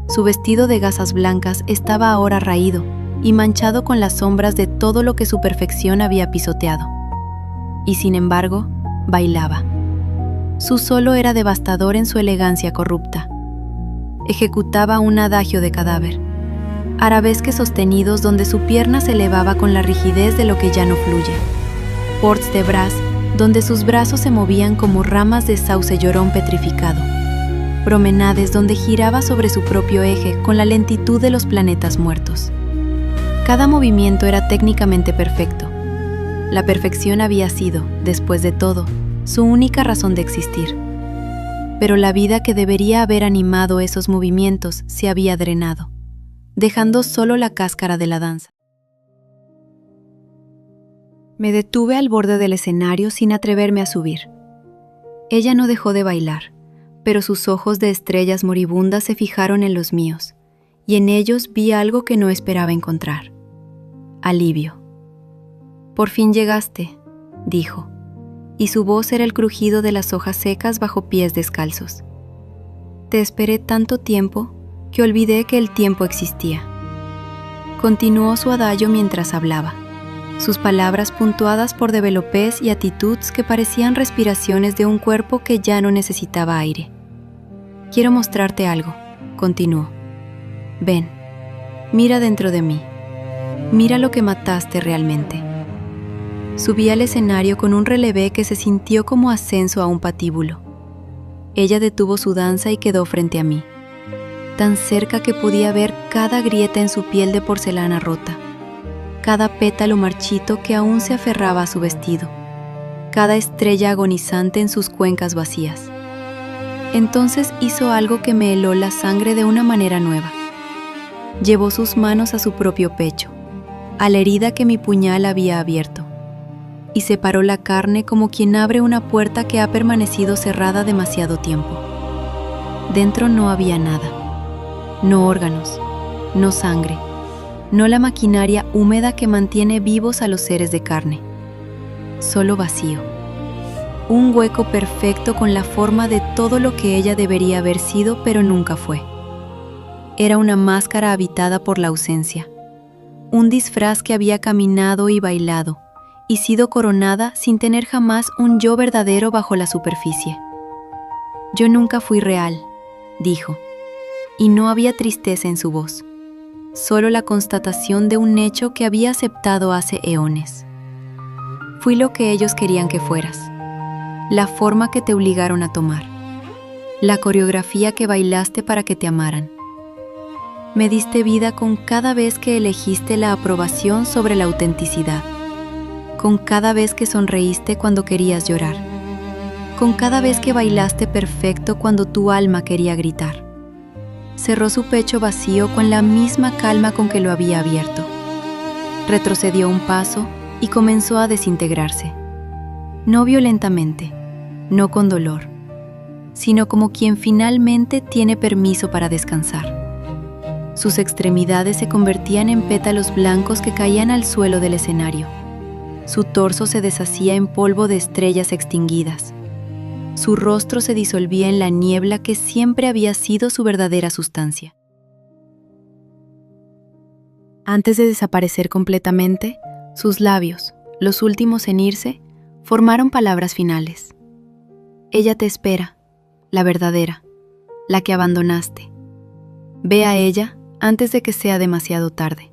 Su vestido de gasas blancas estaba ahora raído y manchado con las sombras de todo lo que su perfección había pisoteado. Y sin embargo, bailaba. Su solo era devastador en su elegancia corrupta. Ejecutaba un adagio de cadáver, arabesques sostenidos donde su pierna se elevaba con la rigidez de lo que ya no fluye, ports de bras donde sus brazos se movían como ramas de sauce llorón petrificado, promenades donde giraba sobre su propio eje con la lentitud de los planetas muertos. Cada movimiento era técnicamente perfecto. La perfección había sido, después de todo, su única razón de existir. Pero la vida que debería haber animado esos movimientos se había drenado, dejando solo la cáscara de la danza. Me detuve al borde del escenario sin atreverme a subir. Ella no dejó de bailar, pero sus ojos de estrellas moribundas se fijaron en los míos, y en ellos vi algo que no esperaba encontrar: alivio. «Por fin llegaste», dijo, y su voz era el crujido de las hojas secas bajo pies descalzos. «Te esperé tanto tiempo que olvidé que el tiempo existía». Continuó su adagio mientras hablaba, sus palabras puntuadas por developés y attitudes que parecían respiraciones de un cuerpo que ya no necesitaba aire. «Quiero mostrarte algo», continuó. «Ven, mira dentro de mí. Mira lo que mataste realmente». Subí al escenario con un relevé que se sintió como ascenso a un patíbulo. Ella detuvo su danza y quedó frente a mí, tan cerca que podía ver cada grieta en su piel de porcelana rota, cada pétalo marchito que aún se aferraba a su vestido, cada estrella agonizante en sus cuencas vacías. Entonces hizo algo que me heló la sangre de una manera nueva. Llevó sus manos a su propio pecho, a la herida que mi puñal había abierto, y separó la carne como quien abre una puerta que ha permanecido cerrada demasiado tiempo. Dentro no había nada, no órganos, no sangre, no la maquinaria húmeda que mantiene vivos a los seres de carne. Solo vacío. Un hueco perfecto con la forma de todo lo que ella debería haber sido, pero nunca fue. Era una máscara habitada por la ausencia, un disfraz que había caminado y bailado, y sido coronada sin tener jamás un yo verdadero bajo la superficie. «Yo nunca fui real», dijo, y no había tristeza en su voz, solo la constatación de un hecho que había aceptado hace eones. «Fui lo que ellos querían que fueras, la forma que te obligaron a tomar, la coreografía que bailaste para que te amaran. Me diste vida con cada vez que elegiste la aprobación sobre la autenticidad, con cada vez que sonreíste cuando querías llorar, con cada vez que bailaste perfecto cuando tu alma quería gritar». Cerró su pecho vacío con la misma calma con que lo había abierto. Retrocedió un paso y comenzó a desintegrarse. No violentamente, no con dolor, sino como quien finalmente tiene permiso para descansar. Sus extremidades se convertían en pétalos blancos que caían al suelo del escenario. Su torso se deshacía en polvo de estrellas extinguidas. Su rostro se disolvía en la niebla que siempre había sido su verdadera sustancia. Antes de desaparecer completamente, sus labios, los últimos en irse, formaron palabras finales. «Ella te espera, la verdadera, la que abandonaste. Ve a ella antes de que sea demasiado tarde,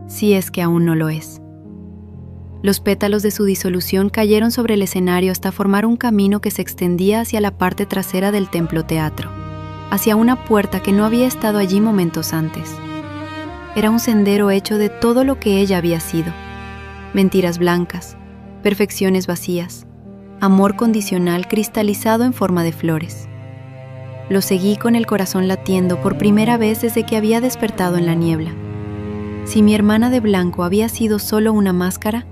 si es que aún no lo es». Los pétalos de su disolución cayeron sobre el escenario hasta formar un camino que se extendía hacia la parte trasera del templo teatro, hacia una puerta que no había estado allí momentos antes. Era un sendero hecho de todo lo que ella había sido: mentiras blancas, perfecciones vacías, amor condicional cristalizado en forma de flores. Lo seguí con el corazón latiendo por primera vez desde que había despertado en la niebla. Si mi hermana de blanco había sido solo una máscara,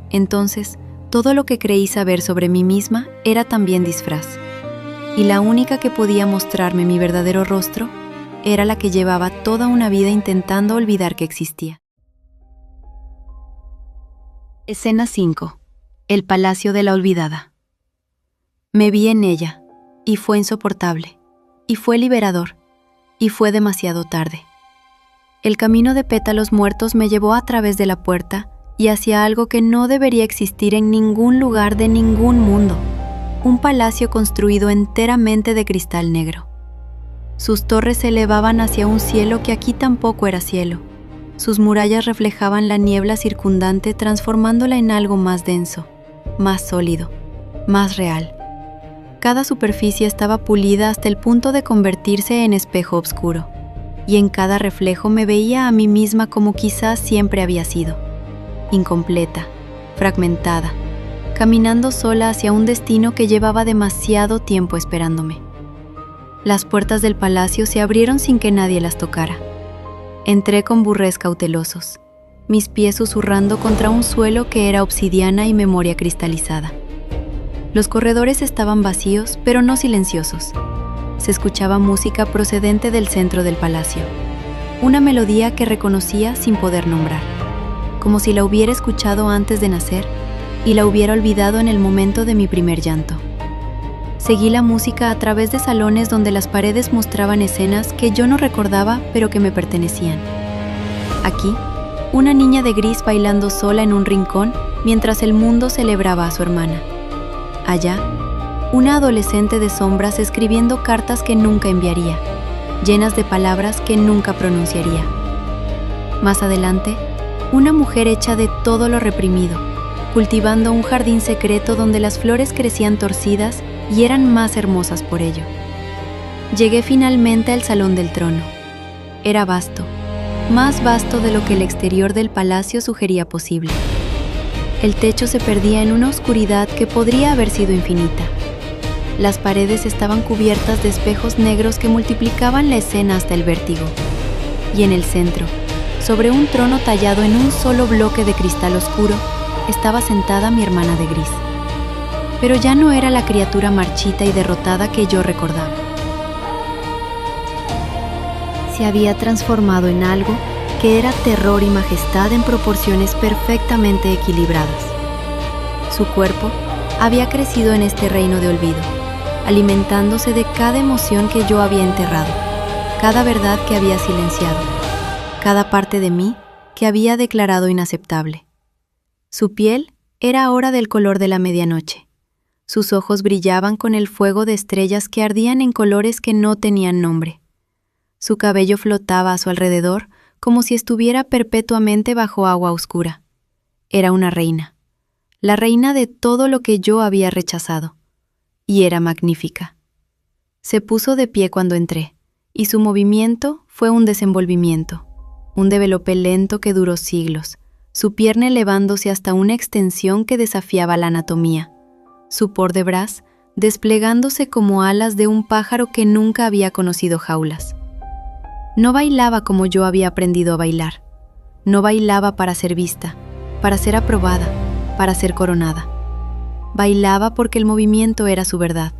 entonces todo lo que creí saber sobre mí misma era también disfraz, y la única que podía mostrarme mi verdadero rostro era la que llevaba toda una vida intentando olvidar que existía. Escena 5. El Palacio de la Olvidada. Me vi en ella, y fue insoportable, y fue liberador, y fue demasiado tarde. El camino de pétalos muertos me llevó a través de la puerta y hacia algo que no debería existir en ningún lugar de ningún mundo: un palacio construido enteramente de cristal negro. Sus torres se elevaban hacia un cielo que aquí tampoco era cielo. Sus murallas reflejaban la niebla circundante, transformándola en algo más denso, más sólido, más real. Cada superficie estaba pulida hasta el punto de convertirse en espejo oscuro, y en cada reflejo me veía a mí misma como quizás siempre había sido: incompleta, fragmentada, caminando sola hacia un destino que llevaba demasiado tiempo esperándome. Las puertas del palacio se abrieron sin que nadie las tocara. Entré con burrés cautelosos, mis pies susurrando contra un suelo que era obsidiana y memoria cristalizada. Los corredores estaban vacíos, pero no silenciosos. Se escuchaba música procedente del centro del palacio. una melodía que reconocía sin poder nombrar, como si la hubiera escuchado antes de nacer y la hubiera olvidado en el momento de mi primer llanto. Seguí la música a través de salones donde las paredes mostraban escenas que yo no recordaba pero que me pertenecían. Aquí, una niña de gris bailando sola en un rincón mientras el mundo celebraba a su hermana. Allá, una adolescente de sombras escribiendo cartas que nunca enviaría, llenas de palabras que nunca pronunciaría. Más adelante, una mujer hecha de todo lo reprimido, cultivando un jardín secreto donde las flores crecían torcidas y eran más hermosas por ello. Llegué finalmente al Salón del Trono. Era vasto, más vasto de lo que el exterior del palacio sugería posible. El techo se perdía en una oscuridad que podría haber sido infinita. Las paredes estaban cubiertas de espejos negros que multiplicaban la escena hasta el vértigo. Y en el centro, sobre un trono tallado en un solo bloque de cristal oscuro, estaba sentada mi hermana de gris. Pero ya no era la criatura marchita y derrotada que yo recordaba. Se había transformado en algo que era terror y majestad en proporciones perfectamente equilibradas. Su cuerpo había crecido en este reino de olvido, alimentándose de cada emoción que yo había enterrado, cada verdad que había silenciado, cada parte de mí que había declarado inaceptable. Su piel era ahora del color de la medianoche. Sus ojos brillaban con el fuego de estrellas que ardían en colores que no tenían nombre. Su cabello flotaba a su alrededor como si estuviera perpetuamente bajo agua oscura. Era una reina, la reina de todo lo que yo había rechazado, y era magnífica. Se puso de pie cuando entré, y su movimiento fue un desenvolvimiento, un develope lento que duró siglos, su pierna elevándose hasta una extensión que desafiaba la anatomía, su port de bras desplegándose como alas de un pájaro que nunca había conocido jaulas. No bailaba como yo había aprendido a bailar. No bailaba para ser vista, para ser aprobada, para ser coronada. Bailaba porque el movimiento era su verdad,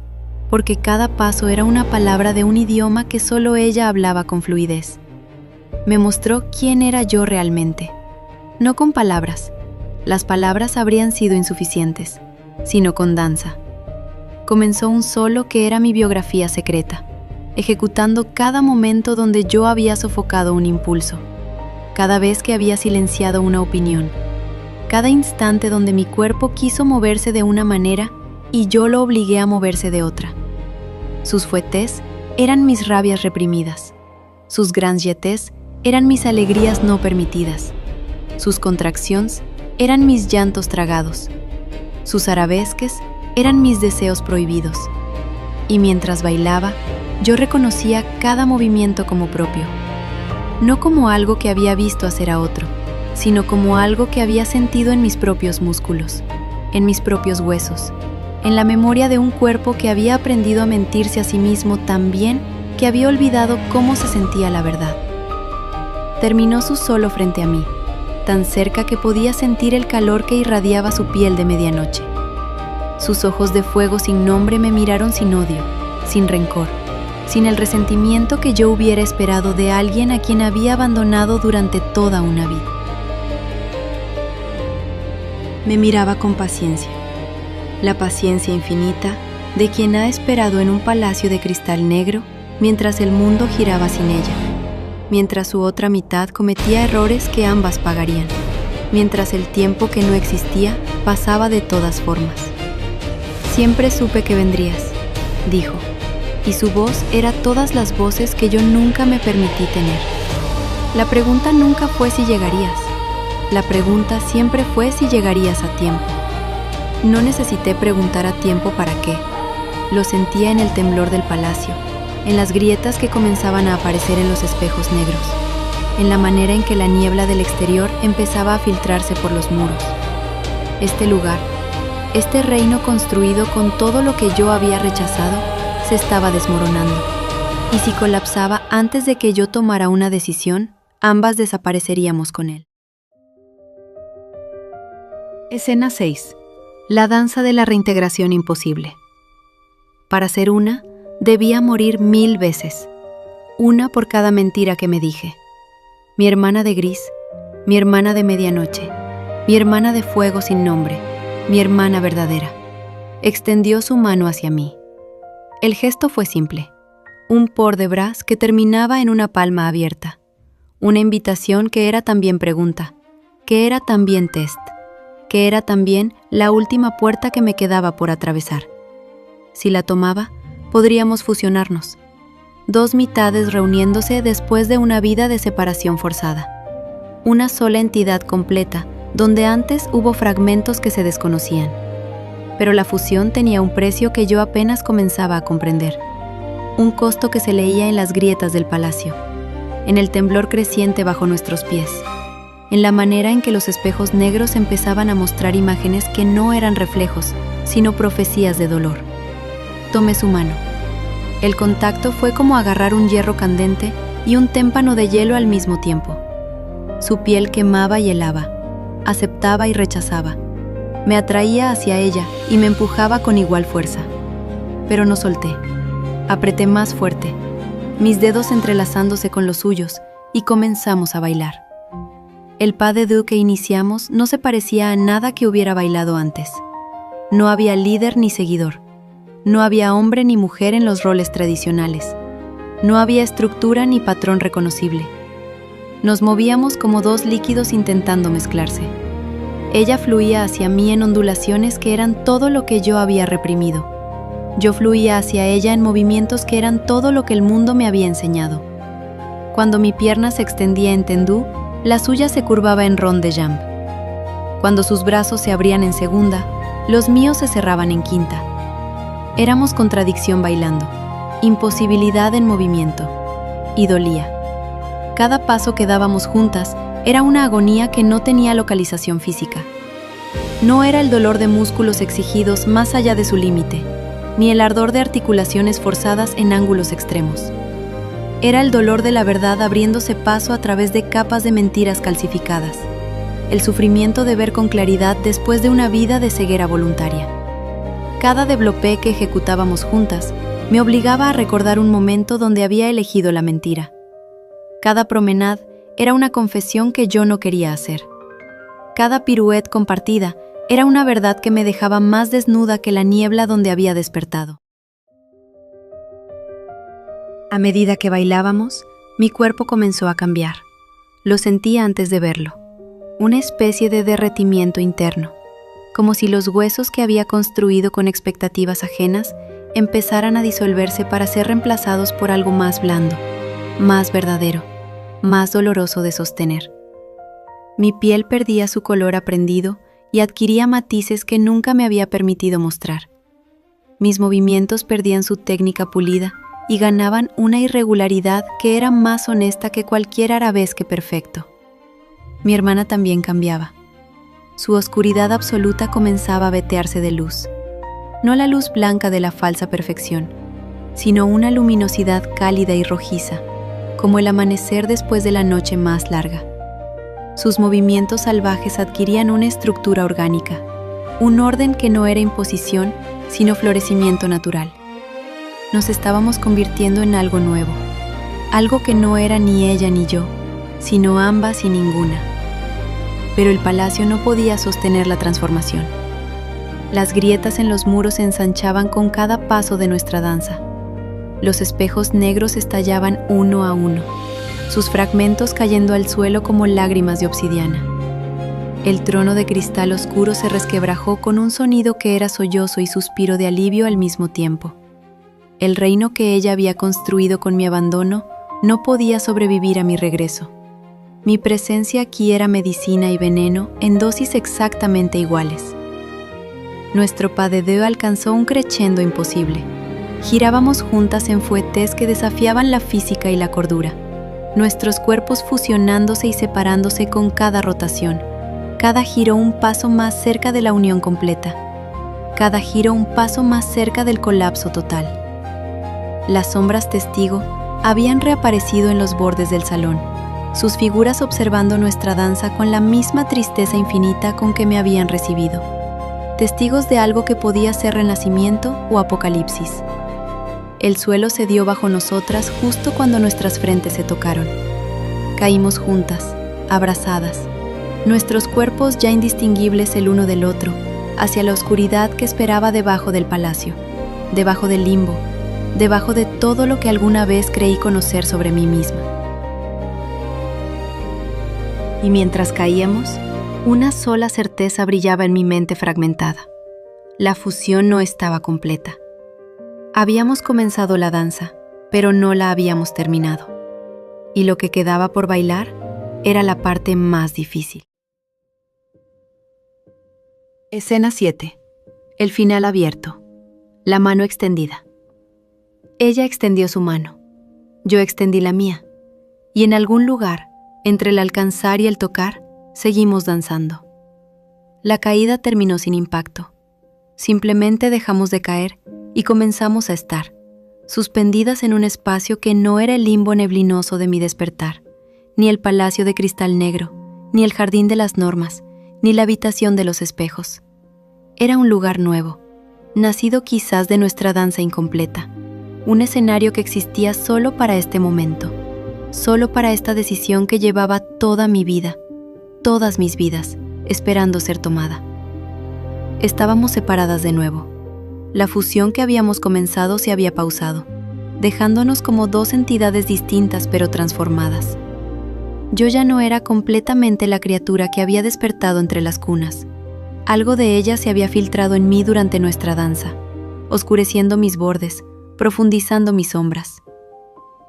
porque cada paso era una palabra de un idioma que solo ella hablaba con fluidez. Me mostró quién era yo realmente. No con palabras. Las palabras habrían sido insuficientes, sino con danza. Comenzó un solo que era mi biografía secreta, ejecutando cada momento donde yo había sofocado un impulso, cada vez que había silenciado una opinión, cada instante donde mi cuerpo quiso moverse de una manera y yo lo obligué a moverse de otra. Sus fouettes eran mis rabias reprimidas, sus grands jetés eran mis alegrías no permitidas, sus contracciones eran mis llantos tragados, sus arabesques eran mis deseos prohibidos. Y mientras bailaba, yo reconocía cada movimiento como propio, no como algo que había visto hacer a otro, sino como algo que había sentido en mis propios músculos, en mis propios huesos, en la memoria de un cuerpo que había aprendido a mentirse a sí mismo tan bien que había olvidado cómo se sentía la verdad. Terminó su solo frente a mí, tan cerca que podía sentir el calor que irradiaba su piel de medianoche. Sus ojos de fuego sin nombre me miraron sin odio, sin rencor, sin el resentimiento que yo hubiera esperado de alguien a quien había abandonado durante toda una vida. Me miraba con paciencia, la paciencia infinita de quien ha esperado en un palacio de cristal negro mientras el mundo giraba sin ella, mientras su otra mitad cometía errores que ambas pagarían, mientras el tiempo que no existía pasaba de todas formas. Siempre supe que vendrías, dijo, y su voz era todas las voces que yo nunca me permití tener. La pregunta nunca fue si llegarías. La pregunta siempre fue si llegarías a tiempo. No necesité preguntar a tiempo para qué. Lo sentía en el temblor del palacio, en las grietas que comenzaban a aparecer en los espejos negros, en la manera en que la niebla del exterior empezaba a filtrarse por los muros. Este lugar, este reino construido con todo lo que yo había rechazado, se estaba desmoronando. Y si colapsaba antes de que yo tomara una decisión, ambas desapareceríamos con él. Escena 6. La danza de la reintegración imposible. Para ser una, debía morir 1000 veces. Una por cada mentira que me dije. mi hermana de gris, mi hermana de medianoche, mi hermana de fuego sin nombre, mi hermana verdadera. Extendió su mano hacia mí. El gesto fue simple, un port de bras que terminaba en una palma abierta, una invitación que era también pregunta, que era también test, que era también la última puerta que me quedaba por atravesar. Si la tomaba, podríamos fusionarnos, dos mitades reuniéndose después de una vida de separación forzada. Una sola entidad completa, donde antes hubo fragmentos que se desconocían. Pero la fusión tenía un precio que yo apenas comenzaba a comprender. Un costo que se leía en las grietas del palacio, en el temblor creciente bajo nuestros pies, en la manera en que los espejos negros empezaban a mostrar imágenes que no eran reflejos, sino profecías de dolor. Tomé su mano. El contacto fue como agarrar un hierro candente y un témpano de hielo al mismo tiempo. Su piel quemaba y helaba, aceptaba y rechazaba. Me atraía hacia ella y me empujaba con igual fuerza. Pero no solté. Apreté más fuerte, mis dedos entrelazándose con los suyos, y comenzamos a bailar. El pas de deux que iniciamos no se parecía a nada que hubiera bailado antes. No había líder ni seguidor. No había hombre ni mujer en los roles tradicionales. No había estructura ni patrón reconocible. Nos movíamos como dos líquidos intentando mezclarse. Ella fluía hacia mí en ondulaciones que eran todo lo que yo había reprimido. Yo fluía hacia ella en movimientos que eran todo lo que el mundo me había enseñado. Cuando mi pierna se extendía en tendú, la suya se curvaba en rond de jambe. Cuando sus brazos se abrían en segunda, los míos se cerraban en quinta. Éramos contradicción bailando, imposibilidad en movimiento, y dolía. Cada paso que dábamos juntas era una agonía que no tenía localización física. No era el dolor de músculos exigidos más allá de su límite, ni el ardor de articulaciones forzadas en ángulos extremos. Era el dolor de la verdad abriéndose paso a través de capas de mentiras calcificadas, el sufrimiento de ver con claridad después de una vida de ceguera voluntaria. Cada développé que ejecutábamos juntas me obligaba a recordar un momento donde había elegido la mentira. Cada promenade era una confesión que yo no quería hacer. Cada pirouette compartida era una verdad que me dejaba más desnuda que la niebla donde había despertado. A medida que bailábamos, mi cuerpo comenzó a cambiar. Lo sentía antes de verlo. Una especie de derretimiento interno, como si los huesos que había construido con expectativas ajenas empezaran a disolverse para ser reemplazados por algo más blando, más verdadero, más doloroso de sostener. Mi piel perdía su color aprendido y adquiría matices que nunca me había permitido mostrar. Mis movimientos perdían su técnica pulida y ganaban una irregularidad que era más honesta que cualquier arabesque perfecto. Mi hermana también cambiaba. Su oscuridad absoluta comenzaba a vetearse de luz. No la luz blanca de la falsa perfección, sino una luminosidad cálida y rojiza, como el amanecer después de la noche más larga. Sus movimientos salvajes adquirían una estructura orgánica, un orden que no era imposición, sino florecimiento natural. Nos estábamos convirtiendo en algo nuevo, algo que no era ni ella ni yo, sino ambas y ninguna. Pero el palacio no podía sostener la transformación. Las grietas en los muros se ensanchaban con cada paso de nuestra danza. Los espejos negros estallaban uno a uno, sus fragmentos cayendo al suelo como lágrimas de obsidiana. El trono de cristal oscuro se resquebrajó con un sonido que era sollozo y suspiro de alivio al mismo tiempo. El reino que ella había construido con mi abandono no podía sobrevivir a mi regreso. Mi presencia aquí era medicina y veneno en dosis exactamente iguales. Nuestro pas de deux alcanzó un crescendo imposible. Girábamos juntas en fouettes que desafiaban la física y la cordura, nuestros cuerpos fusionándose y separándose con cada rotación, cada giro un paso más cerca de la unión completa, cada giro un paso más cerca del colapso total. Las sombras testigo habían reaparecido en los bordes del salón, sus figuras observando nuestra danza con la misma tristeza infinita con que me habían recibido, testigos de algo que podía ser renacimiento o apocalipsis. El suelo cedió bajo nosotras justo cuando nuestras frentes se tocaron. Caímos juntas, abrazadas, nuestros cuerpos ya indistinguibles el uno del otro, hacia la oscuridad que esperaba debajo del palacio, debajo del limbo, debajo de todo lo que alguna vez creí conocer sobre mí misma. Y mientras caíamos, una sola certeza brillaba en mi mente fragmentada. La fusión no estaba completa. Habíamos comenzado la danza, pero no la habíamos terminado. Y lo que quedaba por bailar era la parte más difícil. Escena 7. El final abierto. La mano extendida. Ella extendió su mano. Yo extendí la mía. Y en algún lugar, entre el alcanzar y el tocar, seguimos danzando. La caída terminó sin impacto. Simplemente dejamos de caer y comenzamos a estar, suspendidas en un espacio que no era el limbo neblinoso de mi despertar, ni el palacio de cristal negro, ni el jardín de las normas, ni la habitación de los espejos. Era un lugar nuevo, nacido quizás de nuestra danza incompleta, un escenario que existía solo para este momento, solo para esta decisión que llevaba toda mi vida, todas mis vidas, esperando ser tomada. Estábamos separadas de nuevo. La fusión que habíamos comenzado se había pausado, dejándonos como dos entidades distintas pero transformadas. Yo ya no era completamente la criatura que había despertado entre las cunas. Algo de ella se había filtrado en mí durante nuestra danza, oscureciendo mis bordes, profundizando mis sombras.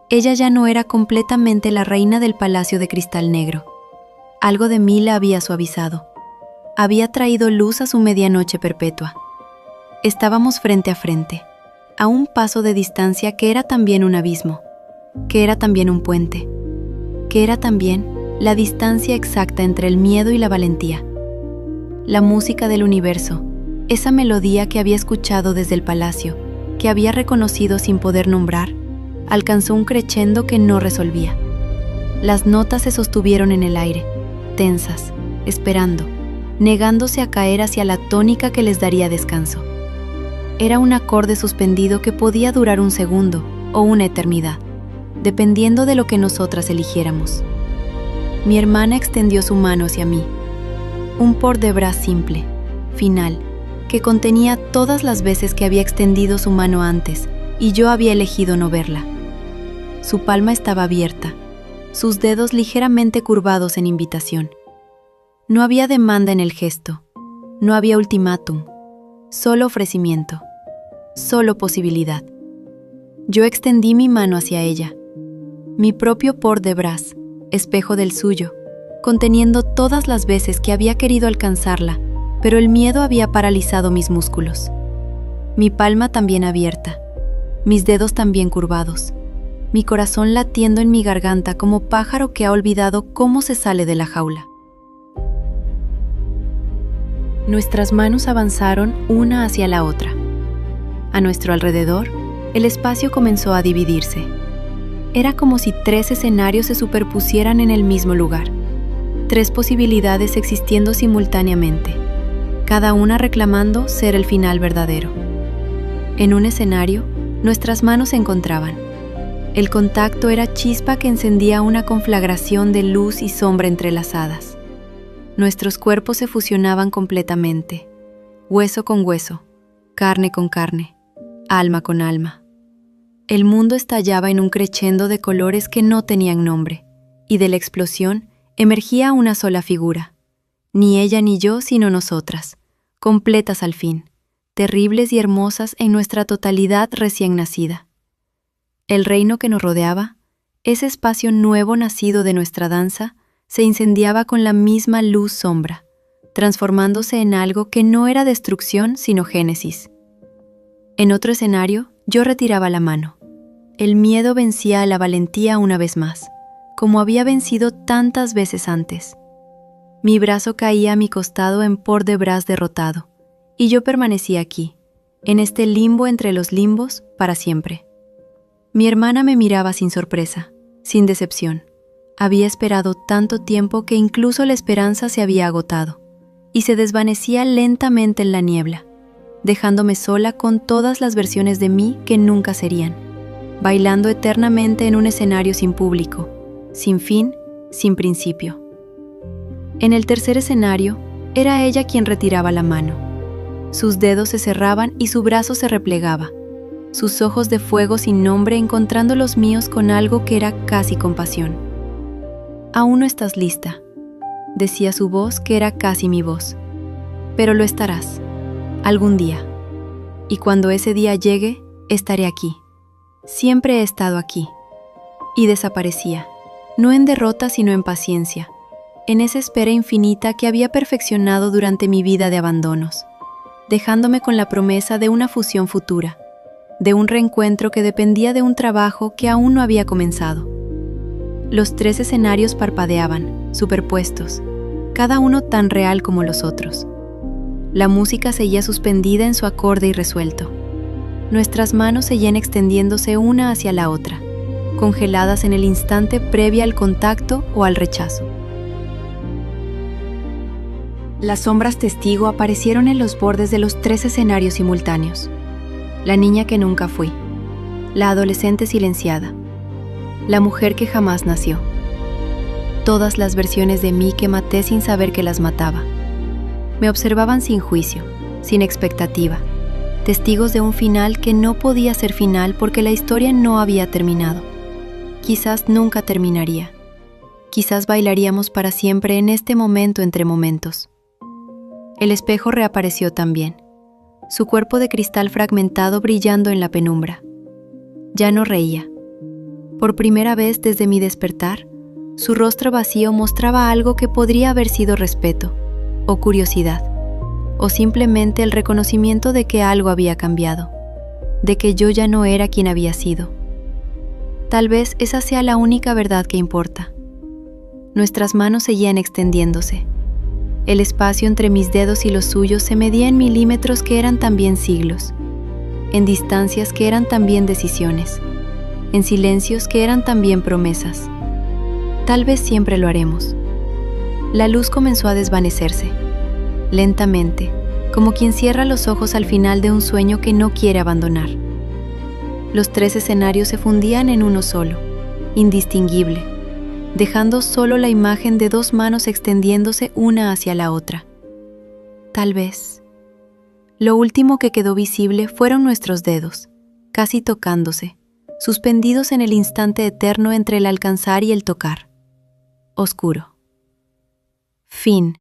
Ella ya no era completamente la reina del palacio de cristal negro. Algo de mí la había suavizado. Había traído luz a su medianoche perpetua. Estábamos frente a frente, a un paso de distancia que era también un abismo, que era también un puente, que era también la distancia exacta entre el miedo y la valentía. La música del universo, esa melodía que había escuchado desde el palacio, que había reconocido sin poder nombrar, alcanzó un crescendo que no resolvía. Las notas se sostuvieron en el aire, tensas, esperando, negándose a caer hacia la tónica que les daría descanso. Era un acorde suspendido que podía durar un segundo o una eternidad, dependiendo de lo que nosotras eligiéramos. Mi hermana extendió su mano hacia mí, un port de bras simple, final, que contenía todas las veces que había extendido su mano antes y yo había elegido no verla. Su palma estaba abierta, sus dedos ligeramente curvados en invitación. No había demanda en el gesto, no había ultimátum, solo ofrecimiento, solo posibilidad. Yo extendí mi mano hacia ella, mi propio port de bras, espejo del suyo, conteniendo todas las veces que había querido alcanzarla, pero el miedo había paralizado mis músculos. Mi palma también abierta, mis dedos también curvados, mi corazón latiendo en mi garganta como pájaro que ha olvidado cómo se sale de la jaula. Nuestras manos avanzaron una hacia la otra. A nuestro alrededor, el espacio comenzó a dividirse. Era como si 3 escenarios se superpusieran en el mismo lugar. 3 posibilidades existiendo simultáneamente, cada una reclamando ser el final verdadero. En un escenario, nuestras manos se encontraban. El contacto era chispa que encendía una conflagración de luz y sombra entrelazadas. Nuestros cuerpos se fusionaban completamente, hueso con hueso, carne con carne, alma con alma. El mundo estallaba en un crescendo de colores que no tenían nombre, y de la explosión emergía una sola figura. Ni ella ni yo, sino nosotras, completas al fin, terribles y hermosas en nuestra totalidad recién nacida. El reino que nos rodeaba, ese espacio nuevo nacido de nuestra danza, se incendiaba con la misma luz-sombra, transformándose en algo que no era destrucción sino génesis. En otro escenario, yo retiraba la mano. El miedo vencía a la valentía una vez más, como había vencido tantas veces antes. Mi brazo caía a mi costado en port de bras derrotado, y yo permanecía aquí, en este limbo entre los limbos, para siempre. Mi hermana me miraba sin sorpresa, sin decepción. Había esperado tanto tiempo que incluso la esperanza se había agotado, y se desvanecía lentamente en la niebla, dejándome sola con todas las versiones de mí que nunca serían, bailando eternamente en un escenario sin público, sin fin sin principio. En el tercer escenario, era ella quien retiraba la mano. Sus dedos se cerraban y su brazo se replegaba, sus ojos de fuego sin nombre encontrando los míos con algo que era casi compasión. «Aún no estás lista», decía su voz que era casi mi voz. «Pero lo estarás, algún día. Y cuando ese día llegue, estaré aquí. Siempre he estado aquí». Y desaparecía, no en derrota sino en paciencia, en esa espera infinita que había perfeccionado durante mi vida de abandonos, dejándome con la promesa de una fusión futura, de un reencuentro que dependía de un trabajo que aún no había comenzado. Los 3 escenarios parpadeaban, superpuestos, cada uno tan real como los otros. La música seguía suspendida en su acorde irresuelto. Nuestras manos seguían extendiéndose una hacia la otra, congeladas en el instante previo al contacto o al rechazo. Las sombras testigo aparecieron en los bordes de los 3 escenarios simultáneos. La niña que nunca fui, la adolescente silenciada, la mujer que jamás nació. Todas las versiones de mí que maté sin saber que las mataba. Me observaban sin juicio, sin expectativa, testigos de un final que no podía ser final porque la historia no había terminado. Quizás nunca terminaría. Quizás bailaríamos para siempre en este momento entre momentos. El espejo reapareció también, su cuerpo de cristal fragmentado brillando en la penumbra. Ya no reía. Por primera vez desde mi despertar, su rostro vacío mostraba algo que podría haber sido respeto, o curiosidad, o simplemente el reconocimiento de que algo había cambiado, de que yo ya no era quien había sido. Tal vez esa sea la única verdad que importa. Nuestras manos seguían extendiéndose. El espacio entre mis dedos y los suyos se medía en milímetros que eran también siglos, en distancias que eran también decisiones, en silencios que eran también promesas. Tal vez siempre lo haremos. La luz comenzó a desvanecerse, lentamente, como quien cierra los ojos al final de un sueño que no quiere abandonar. Los 3 escenarios se fundían en uno solo, indistinguible, dejando solo la imagen de 2 manos extendiéndose una hacia la otra. Tal vez. Lo último que quedó visible fueron nuestros dedos, casi tocándose, suspendidos en el instante eterno entre el alcanzar y el tocar. Oscuro. Fin.